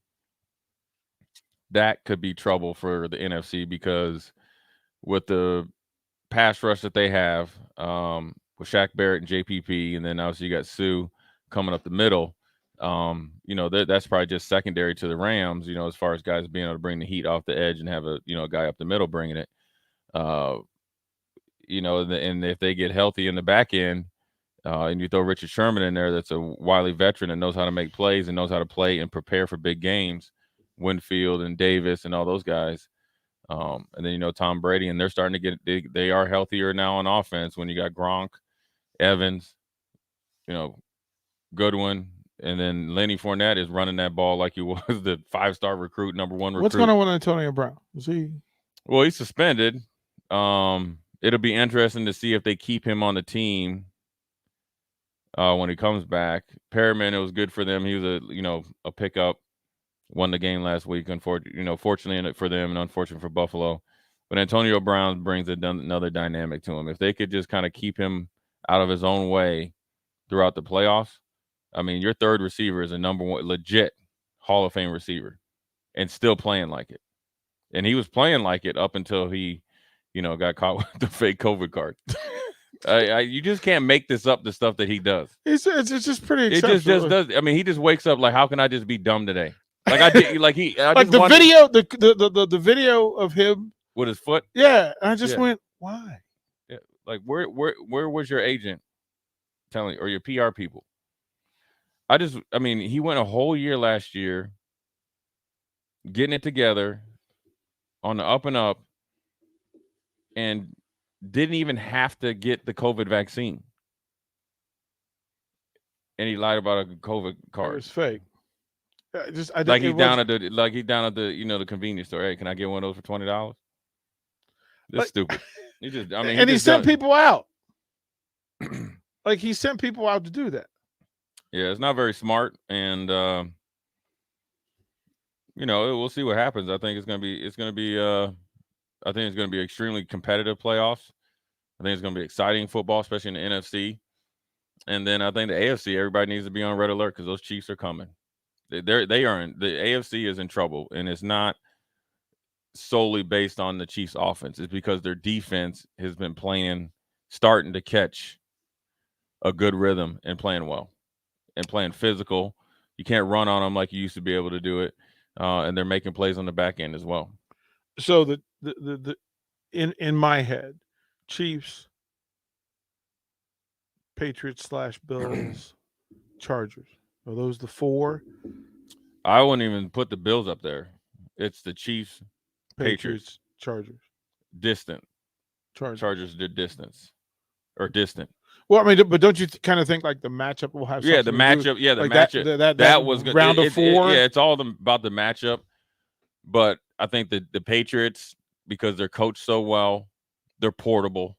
That could be trouble for the NFC because with the pass rush that they have, with Shaq Barrett and JPP, and then obviously you got Sue coming up the middle. That's probably just secondary to the Rams, as far as guys being able to bring the heat off the edge and have a guy up the middle bringing it. And if they get healthy in the back end, and you throw Richard Sherman in there, that's a wily veteran that knows how to make plays and knows how to play and prepare for big games, Winfield and Davis and all those guys. And then, Tom Brady, and they're starting to get they are healthier now on offense when you got Gronk, Evans, Goodwin, and then Lenny Fournette is running that ball like he was the 5-star recruit, number 1 recruit. What's going on with Antonio Brown? Is he? Well, he's suspended. It'll be interesting to see if they keep him on the team when he comes back. Perriman, it was good for them. He was a pickup. Won the game last week. Fortunately for them and unfortunately for Buffalo. But Antonio Brown brings another dynamic to him. If they could just kind of keep him out of his own way throughout the playoffs, I mean, your third receiver is a number 1 legit Hall of Fame receiver and still playing like it. And he was playing like it up until he, got caught with the fake COVID card. You just can't make this up, the stuff that he does. It's just pretty exceptional. It just does. I mean, he just wakes up like, how can I just be dumb today? Like I did, the video of him with his foot. Yeah, I just went, why? Yeah, like where was your agent telling or your PR people? He went a whole year last year getting it together on the up and up, and didn't even have to get the COVID vaccine, and he lied about a COVID card. It was fake. He's down at the the convenience store. Hey, can I get one of those for $20? That's stupid. He sent people out. He sent people out to do that. Yeah, it's not very smart, and we'll see what happens. I think it's gonna be extremely competitive playoffs. I think it's gonna be exciting football, especially in the NFC. And then I think the AFC, everybody needs to be on red alert because those Chiefs are coming. The AFC is in trouble, and it's not solely based on the Chiefs' offense. It's because their defense has been starting to catch a good rhythm and playing well and playing physical. You can't run on them like you used to be able to do it, and they're making plays on the back end as well. So in my head, Chiefs, Patriots / Bills, Chargers. Are those the 4? I wouldn't even put the Bills up there. It's the Chiefs, Patriots, Chargers. Distant. Chargers did distance or distant. Well, but don't you kind of think like the matchup will have? Yeah, the matchup. Yeah, the matchup. That was good. Round of 4. It's all about the matchup. But I think the Patriots, because they're coached so well, they're portable.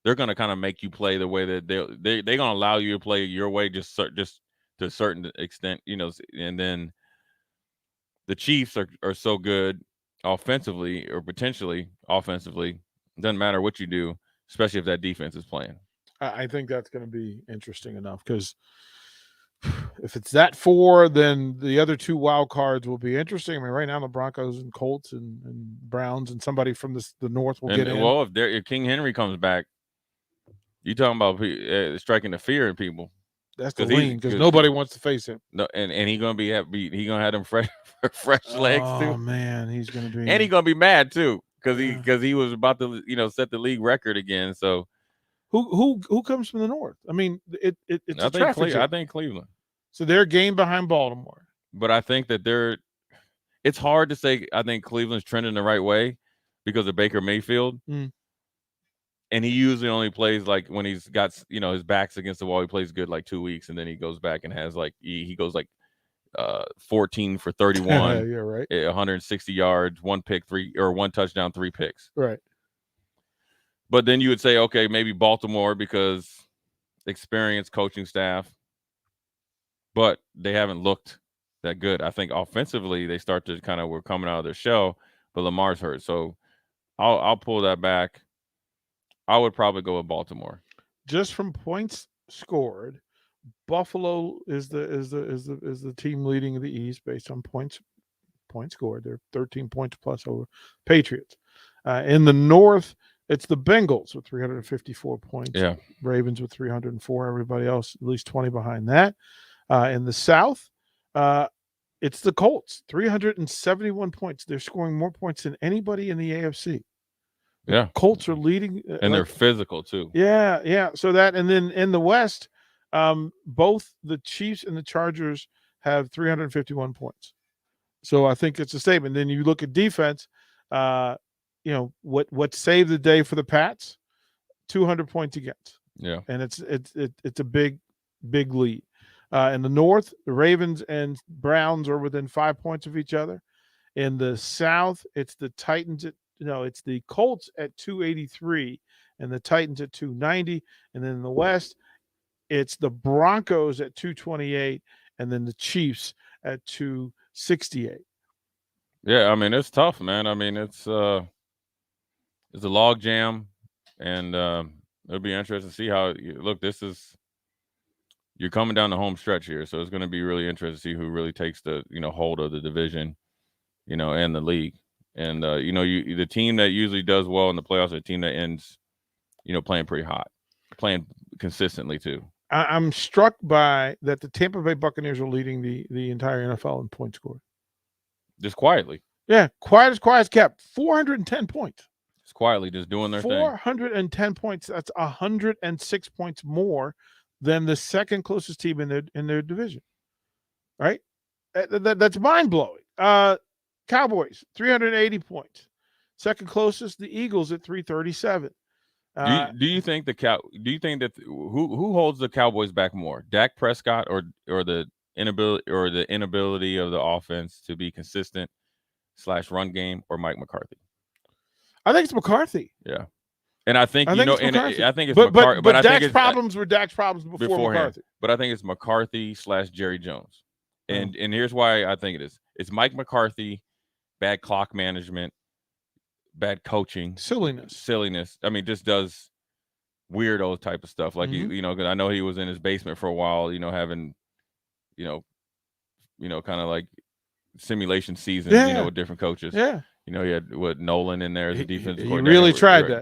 They're going to kind of make you play the way that they're going to allow you to play your way, just to a certain extent, and then the Chiefs are so good offensively or potentially offensively. It doesn't matter what you do, especially if that defense is playing. I think that's going to be interesting enough because if it's that 4, then the other 2 wild cards will be interesting. I mean, right now the Broncos and Colts and Browns and somebody from the North will get in. Well, if King Henry comes back, you talking about striking the fear in people. That's the lean because nobody wants to face him. No, and he's gonna have them fresh legs too. Oh man, he's gonna be, and he's gonna be mad too because he was about to set the league record again. So who comes from the North? I mean, it's a traffic. I think Cleveland. So they're a game behind Baltimore. But I think that it's hard to say. I think Cleveland's trending the right way because of Baker Mayfield. And he usually only plays like when he's got, his back's against the wall. He plays good like 2 weeks, and then he goes back and has like he goes like 14 for 31, yeah, right. 160 yards, 1 touchdown, 3 picks. Right. But then you would say, okay, maybe Baltimore because experienced coaching staff, but they haven't looked that good. I think offensively they start to were coming out of their shell, but Lamar's hurt, so I'll pull that back. I would probably go with Baltimore. Just from points scored, Buffalo is the team leading the East based on points scored. They're 13 points plus over Patriots. In the North, it's the Bengals with 354 points. Yeah. Ravens with 304. Everybody else at least 20 behind that. In the South, it's the Colts, 371 points. They're scoring more points than anybody in the AFC. Yeah. Colts are leading. And they're physical too. Yeah. So that, and then in the West, both the Chiefs and the Chargers have 351 points. So I think it's a statement. Then you look at defense, what saved the day for the Pats? 200 points against. Yeah. And it's a big lead. In the North, the Ravens and Browns are within 5 points of each other. In the South, it's the Titans it's the Colts at 283 and the Titans at 290. And then in the West, it's the Broncos at 228 and then the Chiefs at 268. Yeah, I mean, it's tough, man. I mean, it's a log jam, and it'll be interesting to see how you're coming down the home stretch here, so it's going to be really interesting to see who really takes the hold of the division, and the league. And the team that usually does well in the playoffs is a team that ends, playing pretty hot, playing consistently too. I'm struck by that the Tampa Bay Buccaneers are leading the entire NFL in points scored. Just quietly. Yeah, quiet as kept. 410 points. Just quietly, just doing their thing. 410 points. That's 106 points more than the second closest team in their division. Right? That's mind blowing. Cowboys 380 points. Second closest, the Eagles at 337. Do you think that who holds the Cowboys back more, Dak Prescott or the inability of the offense to be consistent / run game, or Mike McCarthy? I think it's McCarthy. Yeah, and I think it's McCarthy. But Dak's problems were Dak's problems before McCarthy. But I think it's McCarthy / Jerry Jones, and here's why I think it is. It's Mike McCarthy, bad clock management, bad coaching, silliness. I mean, just does weirdo type of stuff. Like because I know he was in his basement for a while. Having, kind of like simulation seasons. With different coaches. Yeah. He had Nolan in there as a defensive coordinator.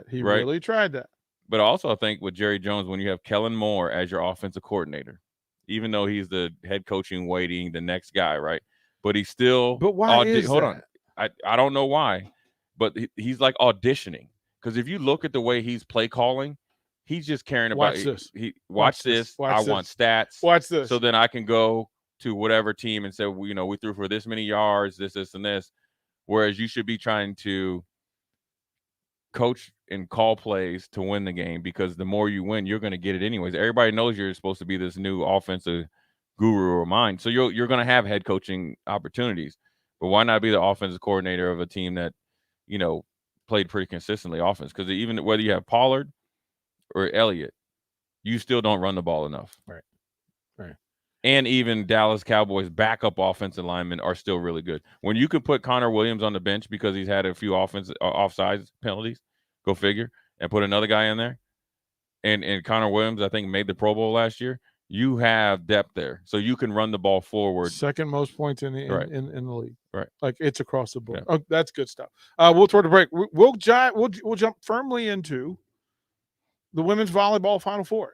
He Really tried that. But also, I think with Jerry Jones, when you have Kellen Moore as your offensive coordinator, even though he's the head coaching waiting the next guy, right? But he's still. But why is hold that? on, I don't know why, but he's like auditioning, because if you look at the way he's play calling, he's just caring about watch this. I want stats. Watch this. So then I can go to whatever team and say, we threw for this many yards, this, and this. Whereas you should be trying to coach and call plays to win the game, because the more you win, you're going to get it anyways. Everybody knows you're supposed to be this new offensive guru or mind. So you're going to have head coaching opportunities. But why not be the offensive coordinator of a team that, played pretty consistently offense? Because even whether you have Pollard or Elliott, you still don't run the ball enough. Right. And even Dallas Cowboys backup offensive linemen are still really good. When you could put Connor Williams on the bench because he's had a few offside penalties, go figure, and put another guy in there, and Connor Williams, I think, made the Pro Bowl last year. You have depth there, so you can run the ball forward. Second most points in the league. Right. Like, it's across the board. Yeah. Oh, that's good stuff. We'll toward the break. We'll jump firmly into the women's volleyball Final Four.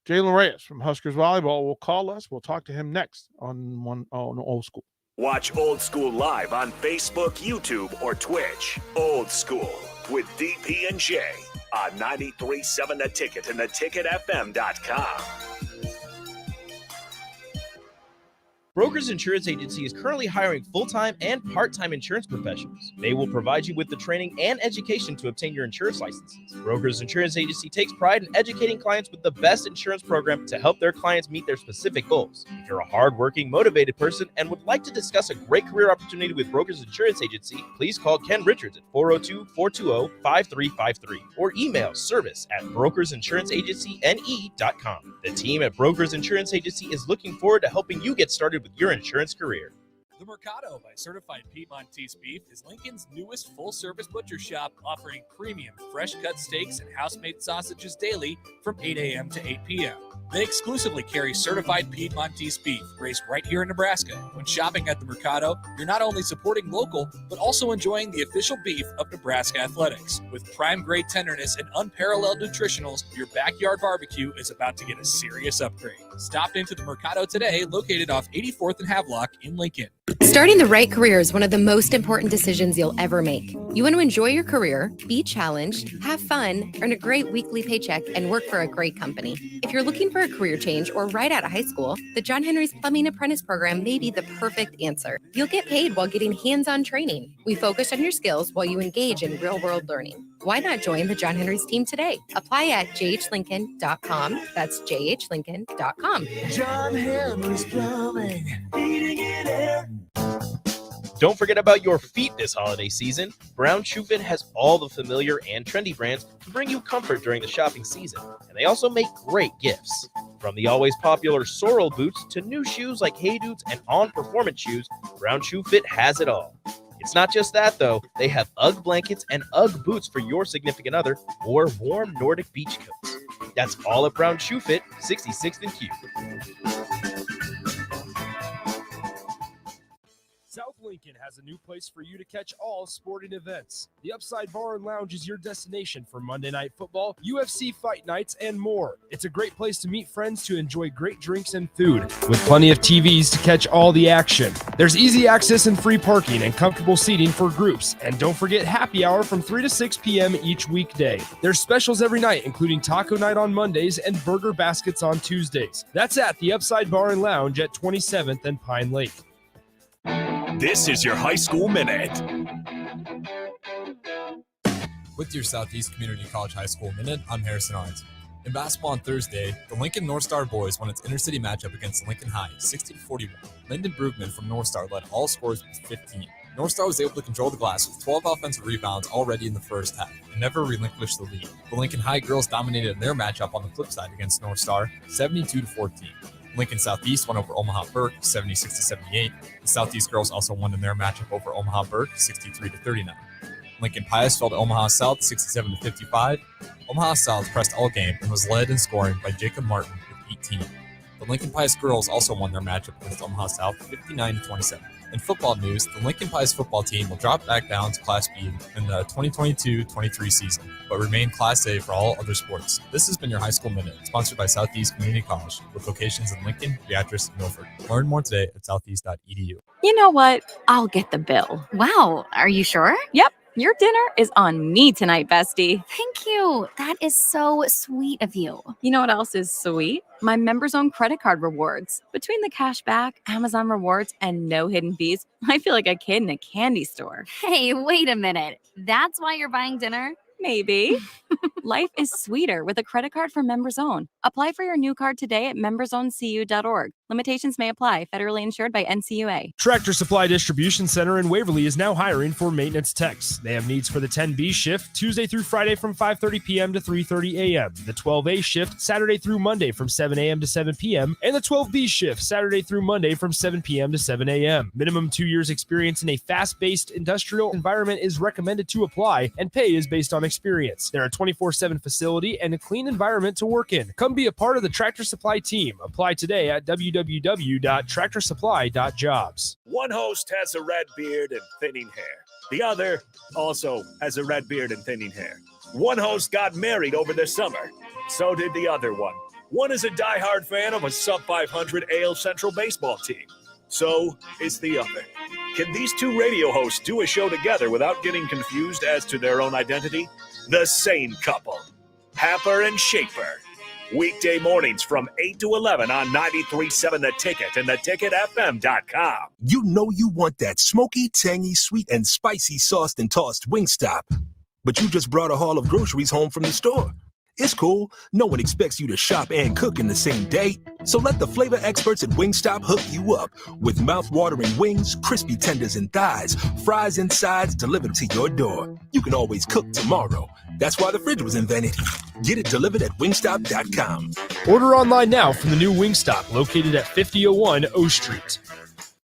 Jalen Reyes from Huskers Volleyball will call us. We'll talk to him next on Old School. Watch Old School live on Facebook, YouTube, or Twitch. Old School with DP and J on 93.7 The Ticket and theticketfm.com. Brokers Insurance Agency is currently hiring full-time and part-time insurance professionals. They will provide you with the training and education to obtain your insurance licenses. Brokers Insurance Agency takes pride in educating clients with the best insurance program to help their clients meet their specific goals. If you're a hardworking, motivated person and would like to discuss a great career opportunity with Brokers Insurance Agency, please call Ken Richards at 402-420-5353 or email service@brokersinsuranceagencyne.com. The team at Brokers Insurance Agency is looking forward to helping you get started with your insurance career. The Mercado by Certified Piedmontese Beef is Lincoln's newest full-service butcher shop, offering premium fresh-cut steaks and house-made sausages daily from 8 a.m. to 8 p.m. They exclusively carry certified Piedmontese beef raised right here in Nebraska. When shopping at the Mercado, you're not only supporting local, but also enjoying the official beef of Nebraska Athletics. With prime-grade tenderness and unparalleled nutritionals, your backyard barbecue is about to get a serious upgrade. Stop into the Mercado today, located off 84th and Havelock in Lincoln. Starting the right career is one of the most important decisions you'll ever make. You want to enjoy your career, be challenged, have fun, earn a great weekly paycheck, and work for a great company. If you're looking for a career change or right out of high school, the John Henry's Plumbing Apprentice Program may be the perfect answer. You'll get paid while getting hands-on training. We focus on your skills while you engage in real-world learning. Why not join the John Henry's team today? Apply at jhlincoln.com. That's jhlincoln.com. John Henry's Plumbing, heating and air. Don't forget about your feet this holiday season. Brown Shoe Fit has all the familiar and trendy brands to bring you comfort during the shopping season. And they also make great gifts. From the always popular Sorrel boots to new shoes like Hey Dudes and On Performance shoes, Brown Shoe Fit has it all. It's not just that, though. They have UGG blankets and UGG boots for your significant other or warm Nordic beach coats. That's all at Brown Shoe Fit, 66th and Q. South Lincoln has a new place for you to catch all sporting events. The Upside Bar and Lounge is your destination for Monday Night Football, UFC fight nights, and more. It's a great place to meet friends to enjoy great drinks and food, with plenty of TVs to catch all the action. There's easy access and free parking and comfortable seating for groups. And don't forget happy hour from 3 to 6 p.m. each weekday. There's specials every night, including taco night on Mondays and burger baskets on Tuesdays. That's at the Upside Bar and Lounge at 27th and Pine Lake. This is your High School Minute. With your Southeast Community College High School Minute, I'm Harrison Arns. In basketball on Thursday, the Lincoln North Star boys won its intercity matchup against Lincoln High, 60-41. Lyndon Brugman from North Star led all scorers with 15. North Star was able to control the glass with 12 offensive rebounds already in the first half and never relinquished the lead. The Lincoln High girls dominated their matchup on the flip side against North Star, 72-14. Lincoln Southeast won over Omaha Burke, 76-78. The Southeast girls also won in their matchup over Omaha Burke, 63-39. Lincoln Pius fell to Omaha South, 67-55. Omaha South pressed all game and was led in scoring by Jacob Martin with 18. The Lincoln Pius girls also won their matchup against Omaha South, 59-27. In football news, the Lincoln Pius football team will drop back down to Class B in the 2022-23 season, but remain Class A for all other sports. This has been your High School Minute, sponsored by Southeast Community College, with locations in Lincoln, Beatrice, and Milford. Learn more today at southeast.edu. You know what? I'll get the bill. Wow, are you sure? Yep. Your dinner is on me tonight, bestie. Thank you. That is so sweet of you. You know what else is sweet? My Members Own credit card rewards. Between the cash back, Amazon rewards, and no hidden fees, I feel like a kid in a candy store. Hey, wait a minute. That's why you're buying dinner? Maybe. Life is sweeter with a credit card from Members Own. Apply for your new card today at membersoncu.org. Limitations may apply. Federally insured by NCUA. Tractor Supply Distribution Center in Waverly is now hiring for maintenance techs. They have needs for the 10B shift, Tuesday through Friday from 5:30 p.m. to 3:30 a.m., the 12A shift, Saturday through Monday from 7 a.m. to 7 p.m., and the 12B shift, Saturday through Monday from 7 p.m. to 7 a.m. Minimum 2 years experience in a fast-paced industrial environment is recommended to apply, and pay is based on experience. They're a 24/7 facility and a clean environment to work in. Come be a part of the Tractor Supply team. Apply today at www.tractorsupply.jobs. One host has a red beard and thinning hair. The other also has a red beard and thinning hair. One host got married over the summer. So did the other one. One is a diehard fan of a sub-500 AL Central baseball team. So is the other. Can these two radio hosts do a show together without getting confused as to their own identity? The same couple. Happer and Shaper. Weekday mornings from 8 to 11 on 93.7 The Ticket and theticketfm.com. You know you want that smoky, tangy, sweet, and spicy sauced and tossed Wingstop. But you just brought a haul of groceries home from the store. It's cool. No one expects you to shop and cook in the same day. So let the flavor experts at Wingstop hook you up with mouth-watering wings, crispy tenders and thighs, fries and sides delivered to your door. You can always cook tomorrow. That's why the fridge was invented. Get it delivered at wingstop.com. Order online now from the new Wingstop located at 5001 O Street.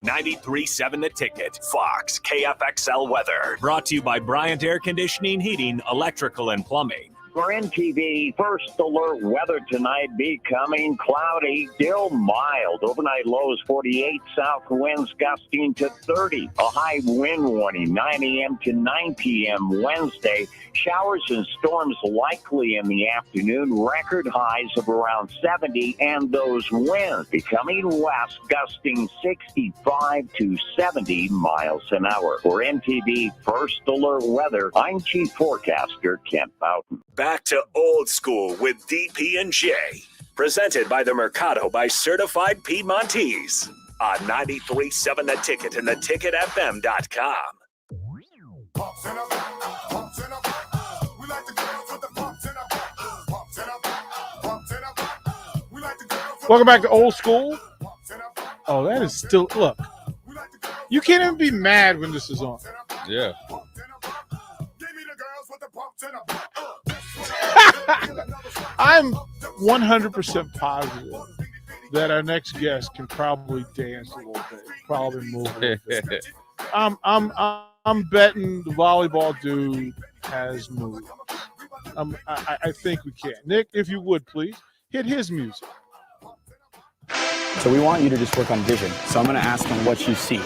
93.7 The Ticket, Fox, KFXL weather. Brought to you by Bryant Air Conditioning, Heating, Electrical, and Plumbing. For NTV, first alert weather tonight becoming cloudy, still mild. Overnight lows 48, south winds gusting to 30. A high wind warning 9 a.m. to 9 p.m. Wednesday. Showers and storms likely in the afternoon. Record highs of around 70, and those winds becoming west, gusting 65 to 70 miles an hour. For NTV First Alert Weather, I'm Chief Forecaster Kent Boughton. Back to Old School with DP and J. Presented by the Mercado by Certified Piedmontese on 93.7 The Ticket and theticketfm.com. Welcome back to Old School. Oh, that is still, look. You can't even be mad when this is on. Yeah. I'm 100% positive that our next guest can probably dance a little bit, probably move a little bit. I'm betting the volleyball dude has moves. I think we can. Nick, if you would please hit his music. So we want you to just work on vision. So I'm going to ask him what you see.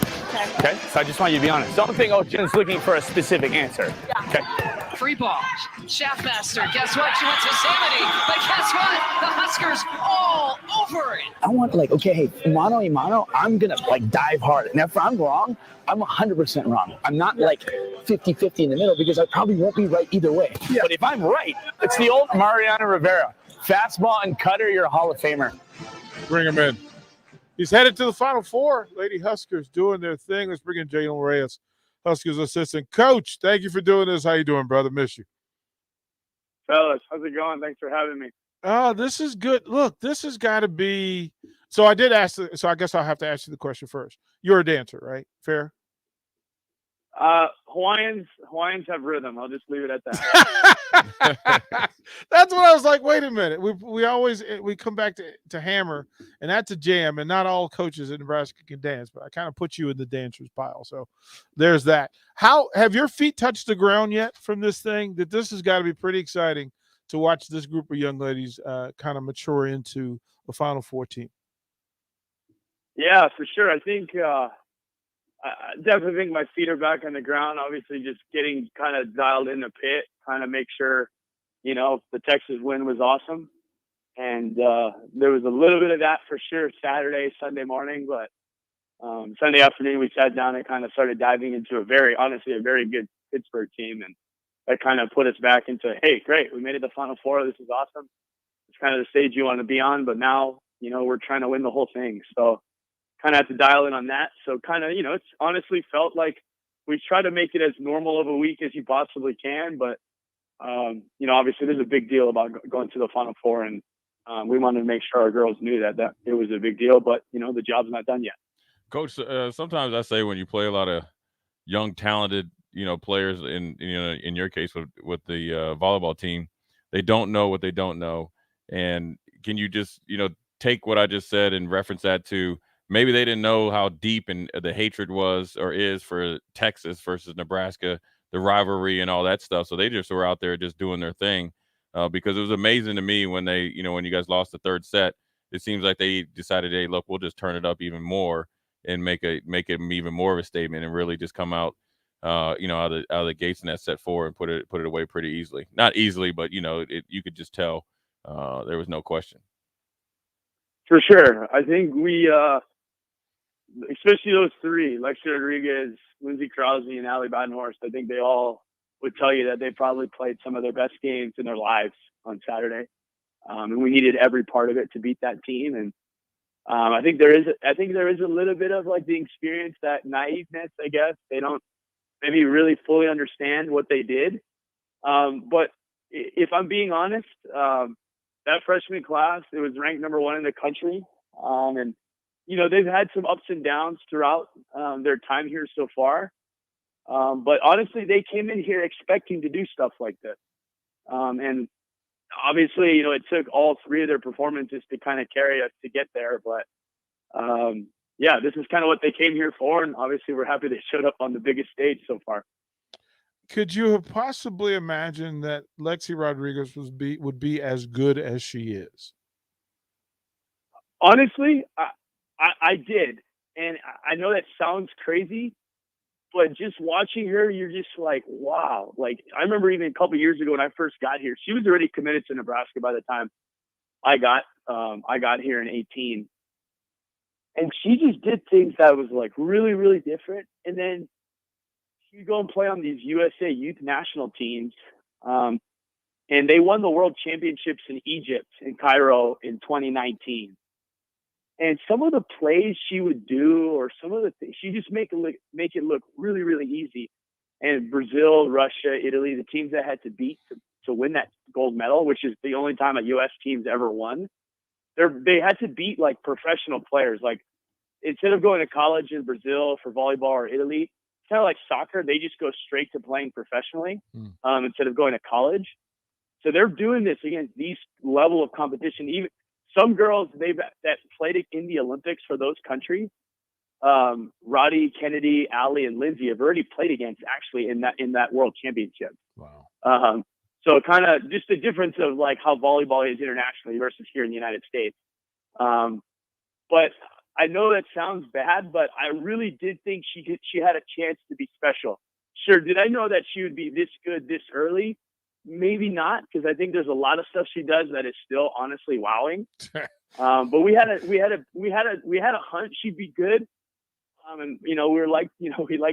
Okay? So I just want you to be honest. Don't think Ocean's looking for a specific answer. Okay? Free ball. Shaftmaster. Guess what? She went to Yosemite. But guess what? The Huskers all over it. I want okay, hey, mano y mano, I'm going to dive hard. And if I'm wrong, I'm 100% wrong. I'm not 50-50 in the middle because I probably won't be right either way. Yeah. But if I'm right, it's the old Mariano Rivera. Fastball and cutter, you're a Hall of Famer. Bring him in. He's headed to the Final Four. Lady Huskers doing their thing. Let's bring in Jalen Reyes, Huskers assistant coach. Thank you for doing this. How you doing, brother? Miss you. Fellas, how's it going? Thanks for having me. Oh, this is good. Look, this has got to be. So I did ask. So I guess I'll have to ask you the question first. You're a dancer, right? Fair. Hawaiians have rhythm. I'll just leave it at that. That's what I was like. Wait a minute. We always come back to hammer, and that's a jam. And not all coaches in Nebraska can dance, but I kind of put you in the dancers pile. So there's that. How have your feet touched the ground yet from this thing? That this has got to be pretty exciting to watch this group of young ladies kind of mature into the Final Four team. Yeah, for sure. I think. I definitely think my feet are back on the ground. Obviously, just getting kind of dialed in the pit, trying to make sure, the Texas win was awesome. And there was a little bit of that for sure Saturday, Sunday morning. But Sunday afternoon, we sat down and kind of started diving into a very good Pittsburgh team. And that kind of put us back into, hey, great, we made it to the Final Four. This is awesome. It's kind of the stage you want to be on. But now, we're trying to win the whole thing. So kind of have to dial in on that. So kind of, it's honestly felt like we try to make it as normal of a week as you possibly can. But, obviously there's a big deal about going to the Final Four. And we wanted to make sure our girls knew that it was a big deal. But, the job's not done yet. Coach, sometimes I say when you play a lot of young, talented, players in your case with the volleyball team, they don't know what they don't know. And can you just, take what I just said and reference that to maybe they didn't know how deep and the hatred was or is for Texas versus Nebraska, the rivalry and all that stuff. So they just were out there just doing their thing because it was amazing to me when they, when you guys lost the third set, it seems like they decided, hey, look, we'll just turn it up even more and make it even more of a statement and really just come out, out of the gates in that set 4 and put it away pretty easily. Not easily, but, you could just tell there was no question. For sure. I think we especially those three, Lexi Rodriguez, Lindsey Krause, and Allie Badenhorst, I think they all would tell you that they probably played some of their best games in their lives on Saturday. and we needed every part of it to beat that team. And I think there is a little bit of like the experience, that naiveness, I guess. They don't maybe really fully understand what they did. But if I'm being honest, that freshman class, it was ranked number 1 in the country. And, you know, they've had some ups and downs throughout their time here so far. But honestly, they came in here expecting to do stuff like this. And obviously, you know, it took all 3 of their performances to kind of carry us to get there. But yeah, this is kind of what they came here for. And obviously, we're happy they showed up on the biggest stage so far. Could you have possibly imagined that Lexi Rodriguez would be as good as she is? Honestly, I did. And I know that sounds crazy, but just watching her, you're just like, wow. Like, I remember even a couple of years ago when I first got here, she was already committed to Nebraska by the time I got here in 2018. And she just did things that was like really, really different. And then she'd go and play on these USA youth national teams. And they won the world championships in Egypt, in Cairo in 2019. And some of the plays she would do, or some of the things, she just make it look really, really easy. And Brazil, Russia, Italy, the teams that had to beat to win that gold medal, which is the only time a U.S. team's ever won, they had to beat like professional players. Like, instead of going to college in Brazil for volleyball or Italy, it's kind of like soccer. They just go straight to playing professionally instead of going to college. So they're doing this against these level of competition. Even some girls that played in the Olympics for those countries, Roddy, Kennedy, Allie, and Lindsay have already played against actually in that world championship. Wow. So kind of just the difference of like how volleyball is internationally versus here in the United States. But I know that sounds bad, but I really did think she had a chance to be special. Sure, did I know that she would be this good this early? Maybe not, because I think there's a lot of stuff she does that is still honestly wowing. But we had a hunch she'd be good. And you know, we like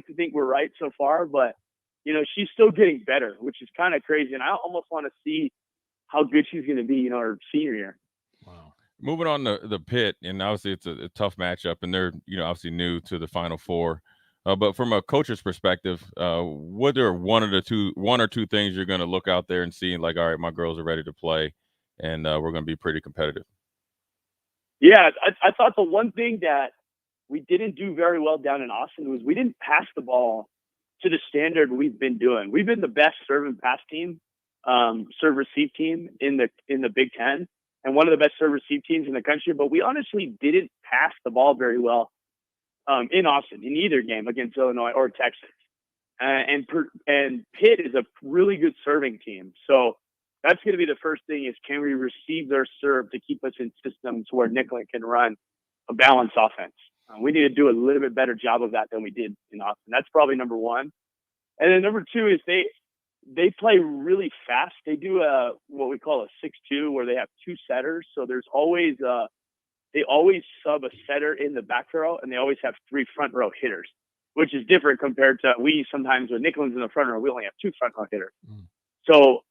to think we're right so far, but you know, she's still getting better, which is kind of crazy. And I almost want to see how good she's going to be, you know, her senior year. Moving on to the Pitt, and obviously it's a tough matchup, and they're, you know, obviously new to the Final Four. But from a coach's perspective, what are one or two things you're going to look out there and see, like, all right, my girls are ready to play, and we're going to be pretty competitive? Yeah, I thought the one thing that we didn't do very well down in Austin was we didn't pass the ball to the standard we've been doing. We've been the best serve and pass team, serve receive team in the Big Ten, and one of the best serve receive teams in the country. But we honestly didn't pass the ball very well in Austin in either game against Illinois or Texas. And Pitt is a really good serving team. So that's going to be the first thing, is can we receive their serve to keep us in systems where Nicollet can run a balanced offense? We need to do a little bit better job of that than we did in Austin. That's probably number one. And then number two is they play really fast. They do what we call a 6-2, where they have two setters. So there's always they always sub a setter in the back row, and they always have three front row hitters, which is different compared to we sometimes with Nicholas in the front row, we only have two front row hitters. So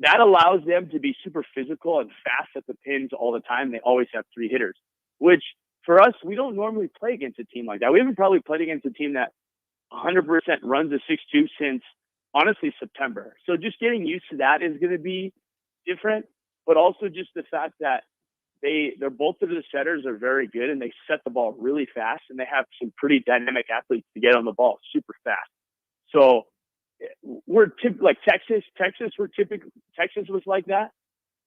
that allows them to be super physical and fast at the pins all the time. They always have three hitters, which for us, we don't normally play against a team like that. We haven't probably played against a team that 100% runs a 6-2 since, honestly, September. So just getting used to that is going to be different, but also just the fact that they're both of the setters are very good, and they set the ball really fast, and they have some pretty dynamic athletes to get on the ball super fast. So we're like Texas. Texas was like that.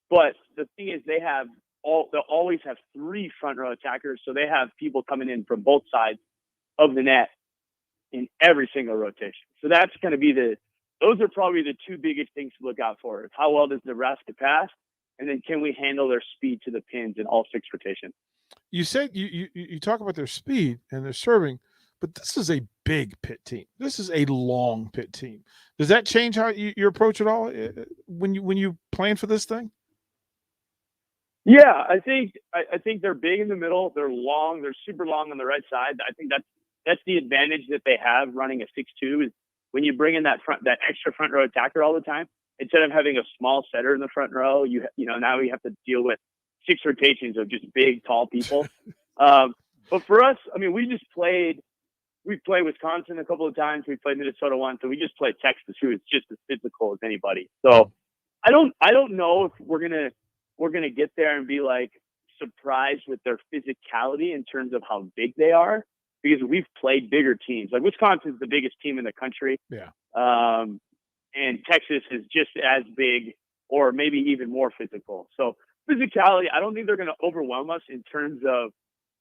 But the thing is, they'll always have three front row attackers. So they have people coming in from both sides of the net in every single rotation. So that's going to be those are probably the two biggest things to look out for. How well does Nebraska pass? And then can we handle their speed to the pins in all six rotations? You said you talk about their speed and their serving, but this is a big Pitt team. This is a long Pitt team. Does that change how you approach it all when you plan for this thing? Yeah, I think they're big in the middle. They're long. They're super long on the right side. I think that's the advantage that they have running a 6-2 is when you bring in that extra front row attacker all the time, instead of having a small setter in the front row, now you have to deal with 6 rotations of just big, tall people. But for us, I mean, we played Wisconsin a couple of times. We played Minnesota once, and we just played Texas, who is just as physical as anybody. So I don't know if we're gonna get there and be like surprised with their physicality in terms of how big they are, because we've played bigger teams. Like Wisconsin's the biggest team in the country. Yeah. And Texas is just as big or maybe even more physical. So physicality, I don't think they're going to overwhelm us in terms of,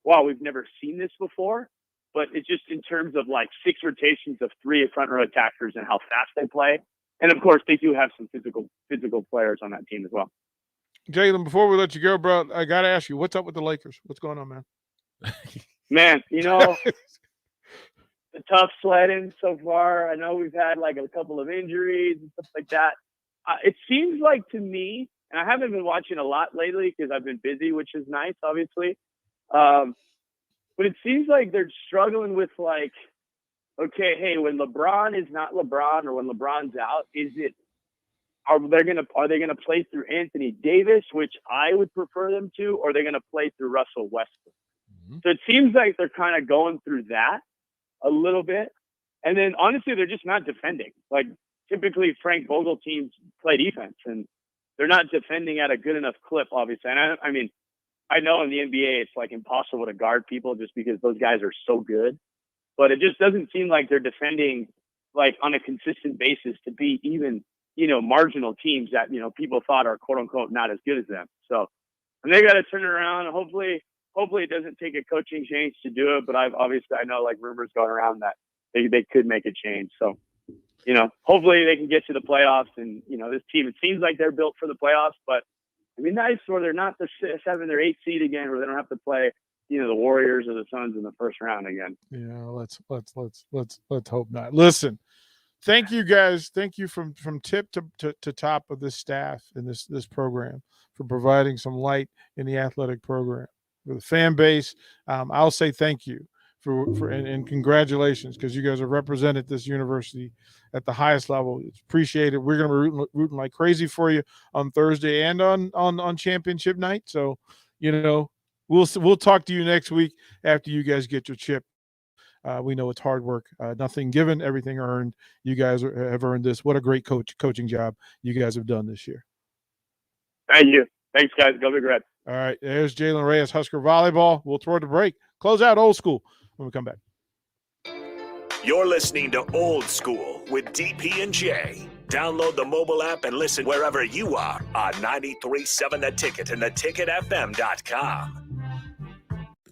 wow, we've never seen this before. But it's just in terms of like 6 rotations of 3 front row attackers and how fast they play. And of course, they do have some physical players on that team as well. Jalen, before we let you go, bro, I got to ask you, what's up with the Lakers? What's going on, man? Man, the tough sledding so far. I know we've had like a couple of injuries and stuff like that. It seems like to me, and I haven't been watching a lot lately because I've been busy, which is nice, obviously. But it seems like they're struggling with like, okay, hey, when LeBron is not LeBron or when LeBron's out, are they gonna play through Anthony Davis, which I would prefer them to, or are they gonna play through Russell Westbrook? Mm-hmm. So it seems like they're kind of going through that a little bit. And then honestly, they're just not defending. Like typically Frank Vogel teams play defense and they're not defending at a good enough clip, obviously. And I mean, I know in the NBA, it's like impossible to guard people just because those guys are so good, but it just doesn't seem like they're defending like on a consistent basis to be even, marginal teams that, people thought are quote unquote not as good as them. So, and they got to turn it around. Hopefully it doesn't take a coaching change to do it, but I know like rumors going around that they could make a change. So, hopefully they can get to the playoffs and, this team, it seems like they're built for the playoffs, but it'd be nice where they're not the 7 or 8 seed again, where they don't have to play, the Warriors or the Suns in the first round again. Yeah, let's hope not. Listen, thank you guys. Thank you from tip to top of this staff and this program for providing some light in the athletic program for the fan base. I'll say thank you for and congratulations, because you guys have represented this university at the highest level. It's appreciated. We're going to be rooting like crazy for you on Thursday and on championship night. So, we'll talk to you next week after you guys get your chip. We know it's hard work. Nothing given, everything earned. You guys have earned this. What a great coaching job you guys have done this year. Thank you. Thanks, guys. Go Big Red. All right. There's Jalen Reyes, Husker Volleyball. We'll throw it to break. Close out Old School when we come back. You're listening to Old School with DP and J. Download the mobile app and listen wherever you are on 93.7 The Ticket and theticketfm.com.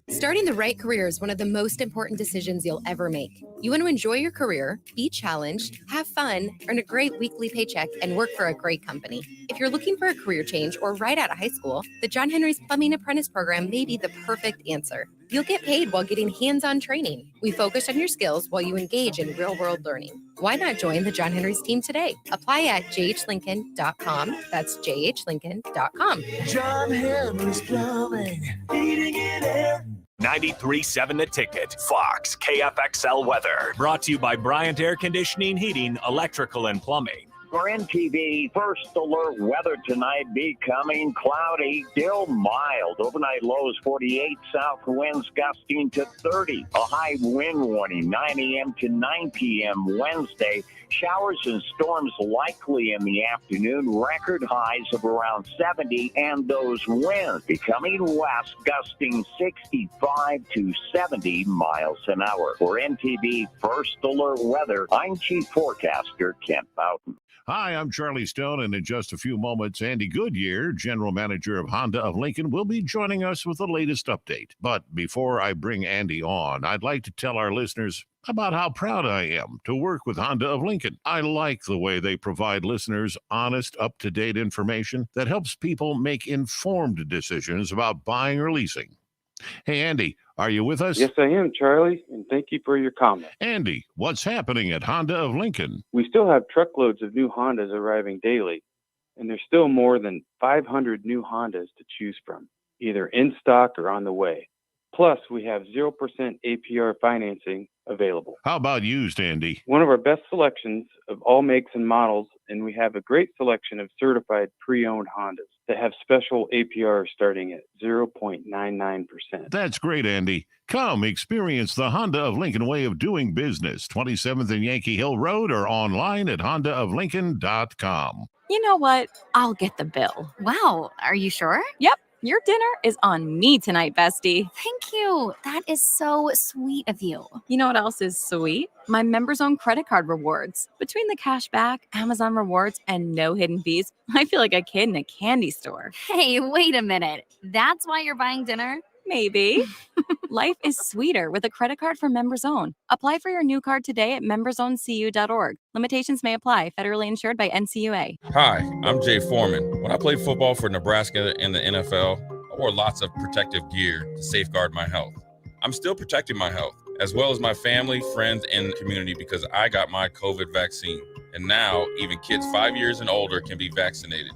Starting the right career is one of the most important decisions you'll ever make. You want to enjoy your career, be challenged, have fun, earn a great weekly paycheck, and work for a great company. If you're looking for a career change or right out of high school, the John Henry's Plumbing Apprentice Program may be the perfect answer. You'll get paid while getting hands-on training. We focus on your skills while you engage in real-world learning. Why not join the John Henry's team today? Apply at jhlincoln.com. That's jhlincoln.com. John Henry's Plumbing, heating and air. 93.7 The Ticket, Fox, KFXL weather. Brought to you by Bryant Air Conditioning, Heating, Electrical, and Plumbing. For NTV, first alert weather tonight becoming cloudy, still mild. Overnight lows 48, south winds gusting to 30. A high wind warning 9 a.m. to 9 p.m. Wednesday. Showers and storms likely in the afternoon. Record highs of around 70, and those winds becoming west, gusting 65 to 70 miles an hour. For NTV First Alert Weather, I'm Chief Forecaster Kent Boughton. Hi, I'm Charlie Stone, and in just a few moments, Andy Goodyear, General Manager of Honda of Lincoln, will be joining us with the latest update. But before I bring Andy on, I'd like to tell our listeners about how proud I am to work with Honda of Lincoln. I like the way they provide listeners honest, up-to-date information that helps people make informed decisions about buying or leasing. Hey, Andy, are you with us? Yes, I am, Charlie, and thank you for your comment. Andy, what's happening at Honda of Lincoln? We still have truckloads of new Hondas arriving daily, and there's still more than 500 new Hondas to choose from, either in stock or on the way. Plus, we have 0% APR financing available. How about used, Andy? One of our best selections of all makes and models, and we have a great selection of certified pre-owned Hondas that have special APRs starting at 0.99%. That's great, Andy. Come experience the Honda of Lincoln way of doing business. 27th and Yankee Hill Road or online at hondaoflincoln.com. You know what? I'll get the bill. Wow, are you sure? Yep. Your dinner is on me tonight, bestie. Thank you. That is so sweet of you. You know what else is sweet? My members own credit card rewards. Between the cash back, Amazon rewards, and no hidden fees, I feel like a kid in a candy store. Hey, wait a minute. That's why you're buying dinner? Maybe. Life is sweeter with a credit card from Members Own. Apply for your new card today at membersowncu.org. Limitations may apply. Federally insured by NCUA. Hi, I'm Jay Foreman. When I played football for Nebraska and the NFL, I wore lots of protective gear to safeguard my health. I'm still protecting my health, as well as my family, friends, and community because I got my COVID vaccine. And now, even kids 5 years and older can be vaccinated.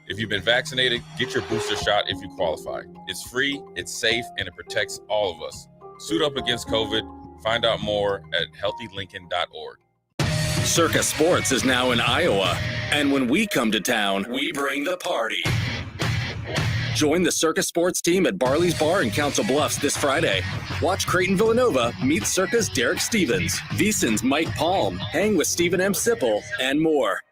If you've been vaccinated, get your booster shot if you qualify. It's free, it's safe, and it protects all of us. Suit up against COVID. Find out more at healthylincoln.org. Circa Sports is now in Iowa, and when we come to town, we bring the party. Join the Circa Sports team at Barley's Bar in Council Bluffs this Friday. Watch Creighton Villanova meet Circa's Derek Stevens, VSiN's Mike Palm, hang with Stephen M. Sipple, and more.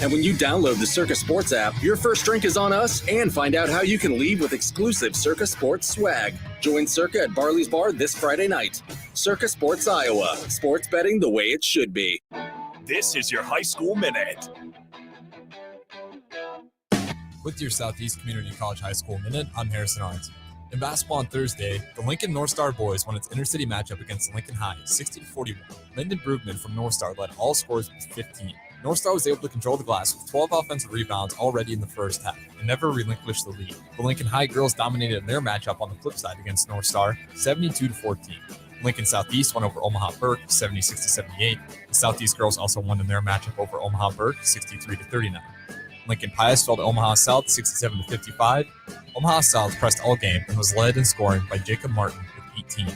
And when you download the Circa Sports app, your first drink is on us, and find out how you can leave with exclusive Circa Sports swag. Join Circa at Barley's Bar this Friday night. Circa Sports Iowa. Sports betting the way it should be. This is your High School Minute. With your Southeast Community College High School Minute, I'm Harrison Arns. In basketball on Thursday, the Lincoln North Star boys won its intercity matchup against Lincoln High, 60-41. Lyndon Brugman from North Star led all scorers with 15. North Star was able to control the glass with 12 offensive rebounds already in the first half and never relinquished the lead. The Lincoln High girls dominated their matchup on the flip side against North Star, 72-14. Lincoln Southeast won over Omaha Burke, 76-78. The Southeast girls also won in their matchup over Omaha Burke, 63-39. Lincoln Pius fell to Omaha South, 67-55. Omaha South pressed all game and was led in scoring by Jacob Martin with 18.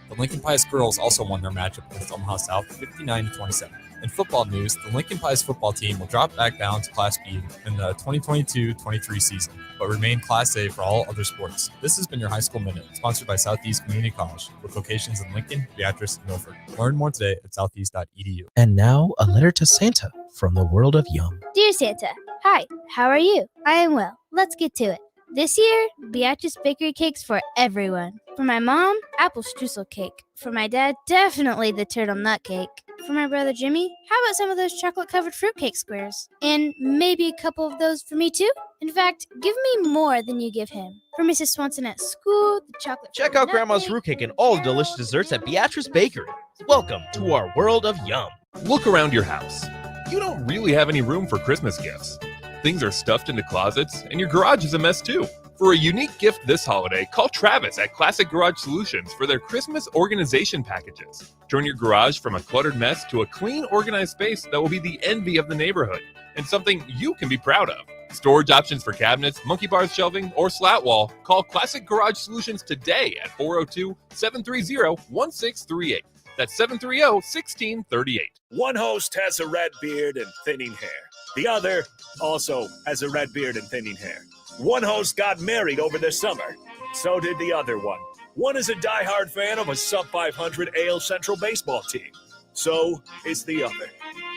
The Lincoln Pius girls also won their matchup against Omaha South, 59-27. In football news, the Lincoln Pius football team will drop back down to Class B in the 2022-23 season, but remain Class A for all other sports. This has been your High School Minute, sponsored by Southeast Community College, with locations in Lincoln, Beatrice, and Milford. Learn more today at southeast.edu. And now, a letter to Santa from the world of Yum. Dear Santa, hi, how are you? I am well. Let's get to it. This year, Beatrice Bakery cakes for everyone. For my mom, apple streusel cake. For my dad, definitely the turtle nut cake. For my brother Jimmy, how about some of those chocolate-covered fruitcake squares? And maybe a couple of those for me too? In fact, give me more than you give him. For Mrs. Swanson at school, the chocolate. Check out Grandma's fruitcake and all the delicious desserts at Beatrice Bakery. Welcome to our world of Yum. Look around your house. You don't really have any room for Christmas gifts. Things are stuffed into closets, and your garage is a mess too. For a unique gift this holiday, call Travis at Classic Garage Solutions for their Christmas organization packages. Turn your garage from a cluttered mess to a clean, organized space that will be the envy of the neighborhood and something you can be proud of. Storage options for cabinets, monkey bars shelving, or slat wall. Call Classic Garage Solutions today at 402-730-1638. That's 730-1638. One host has a red beard and thinning hair. The other also has a red beard and thinning hair. One host got married over the summer. So did the other one. One is a diehard fan of a sub-500 AL Central baseball team. So is the other.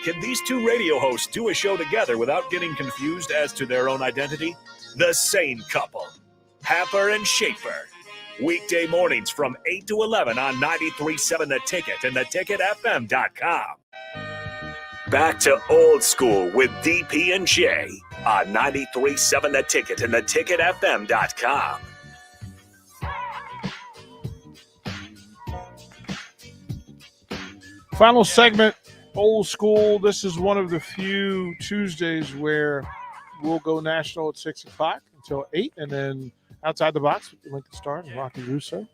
Can these two radio hosts do a show together without getting confused as to their own identity? The same couple. Happer and Schaefer. Weekday mornings from 8 to 11 on 93.7 The Ticket and theticketfm.com. Back to Old School with DP and J on 93.7 The Ticket and theticketfm.com. Final segment, Old School. This is one of the few Tuesdays where we'll go national at 6 o'clock until 8, and then Outside the Box with the Lincoln Star and Rocky Russo,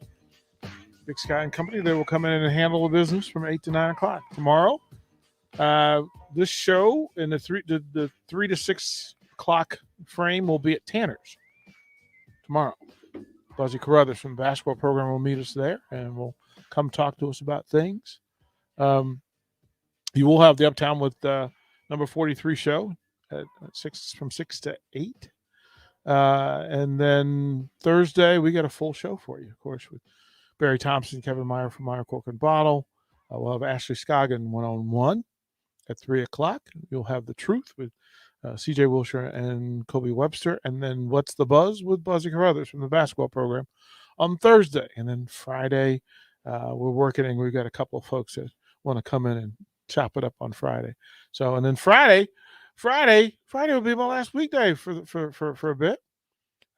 Big Sky and Company, they will come in and handle the business from 8 to 9 o'clock. Tomorrow, this show in the 3 to 6 o'clock frame will be at Tanner's tomorrow. Buzzy Carruthers from the basketball program will meet us there, and will come talk to us about things. You will have the Uptown with number 43 show at 6 to 8. And then Thursday, we got a full show for you, of course, with Barry Thompson, Kevin Meyer from Meyer Cork and Bottle. We'll have Ashley Scoggin one-on-one at 3 o'clock. You'll have The Truth with CJ Wilshire and Kobe Webster. And then What's the Buzz with Buzzy Carruthers from the basketball program on Thursday. And then Friday, we're working, and we've got a couple of folks that want to come in and chop it up on Friday. So, and then Friday will be my last weekday for a bit.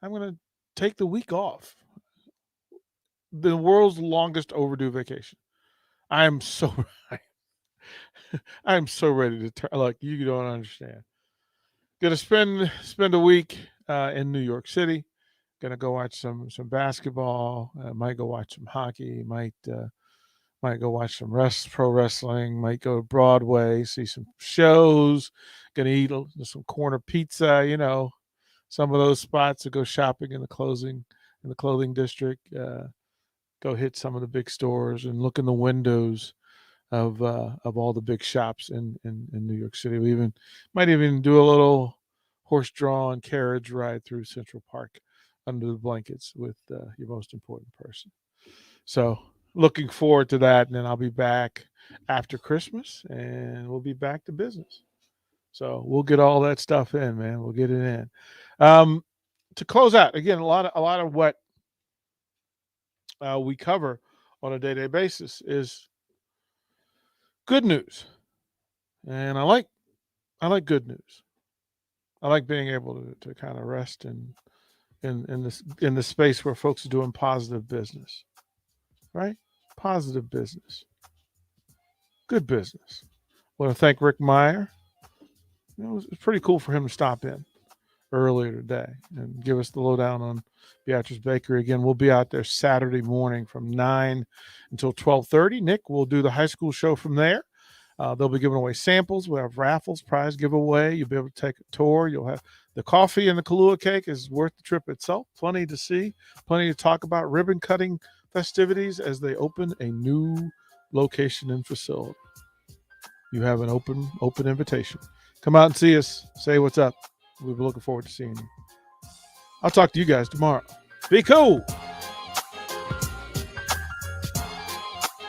I'm going to take the week off. The world's longest overdue vacation. I am so ready to like, you don't understand. Gonna spend a week in New York City. Gonna go watch some basketball. Might go watch some hockey. Might go watch some pro wrestling. Might go to Broadway, see some shows. Gonna eat some corner pizza. You know, some of those spots to go shopping in the clothing district. Go hit some of the big stores and look in the windows of all the big shops in New York City. We might even do a little horse-drawn carriage ride through Central Park under the blankets with your most important person. So looking forward to that. And then I'll be back after Christmas, and we'll be back to business. So we'll get all that stuff in, man. We'll get it in. To close out, again, a lot of what we cover on a day-to-day basis is good news. And I like good news. I like being able to kind of rest in the space where folks are doing positive business. Right? Positive business. Good business. I want to thank Rick Meyer. It was pretty cool for him to stop in earlier today and give us the lowdown on Beatrice Bakery. Again, we'll be out there Saturday morning from 9 until 12:30. Nick will do the high school show from there. They'll be giving away samples. We'll have raffles, prize giveaway. You'll be able to take a tour. You'll have the coffee and the Kahlua cake is worth the trip itself. Plenty to see, plenty to talk about. Ribbon cutting festivities as they open a new location and facility. You have an open invitation. Come out and see us. Say what's up. We'll be looking forward to seeing you. I'll talk to you guys tomorrow. Be cool.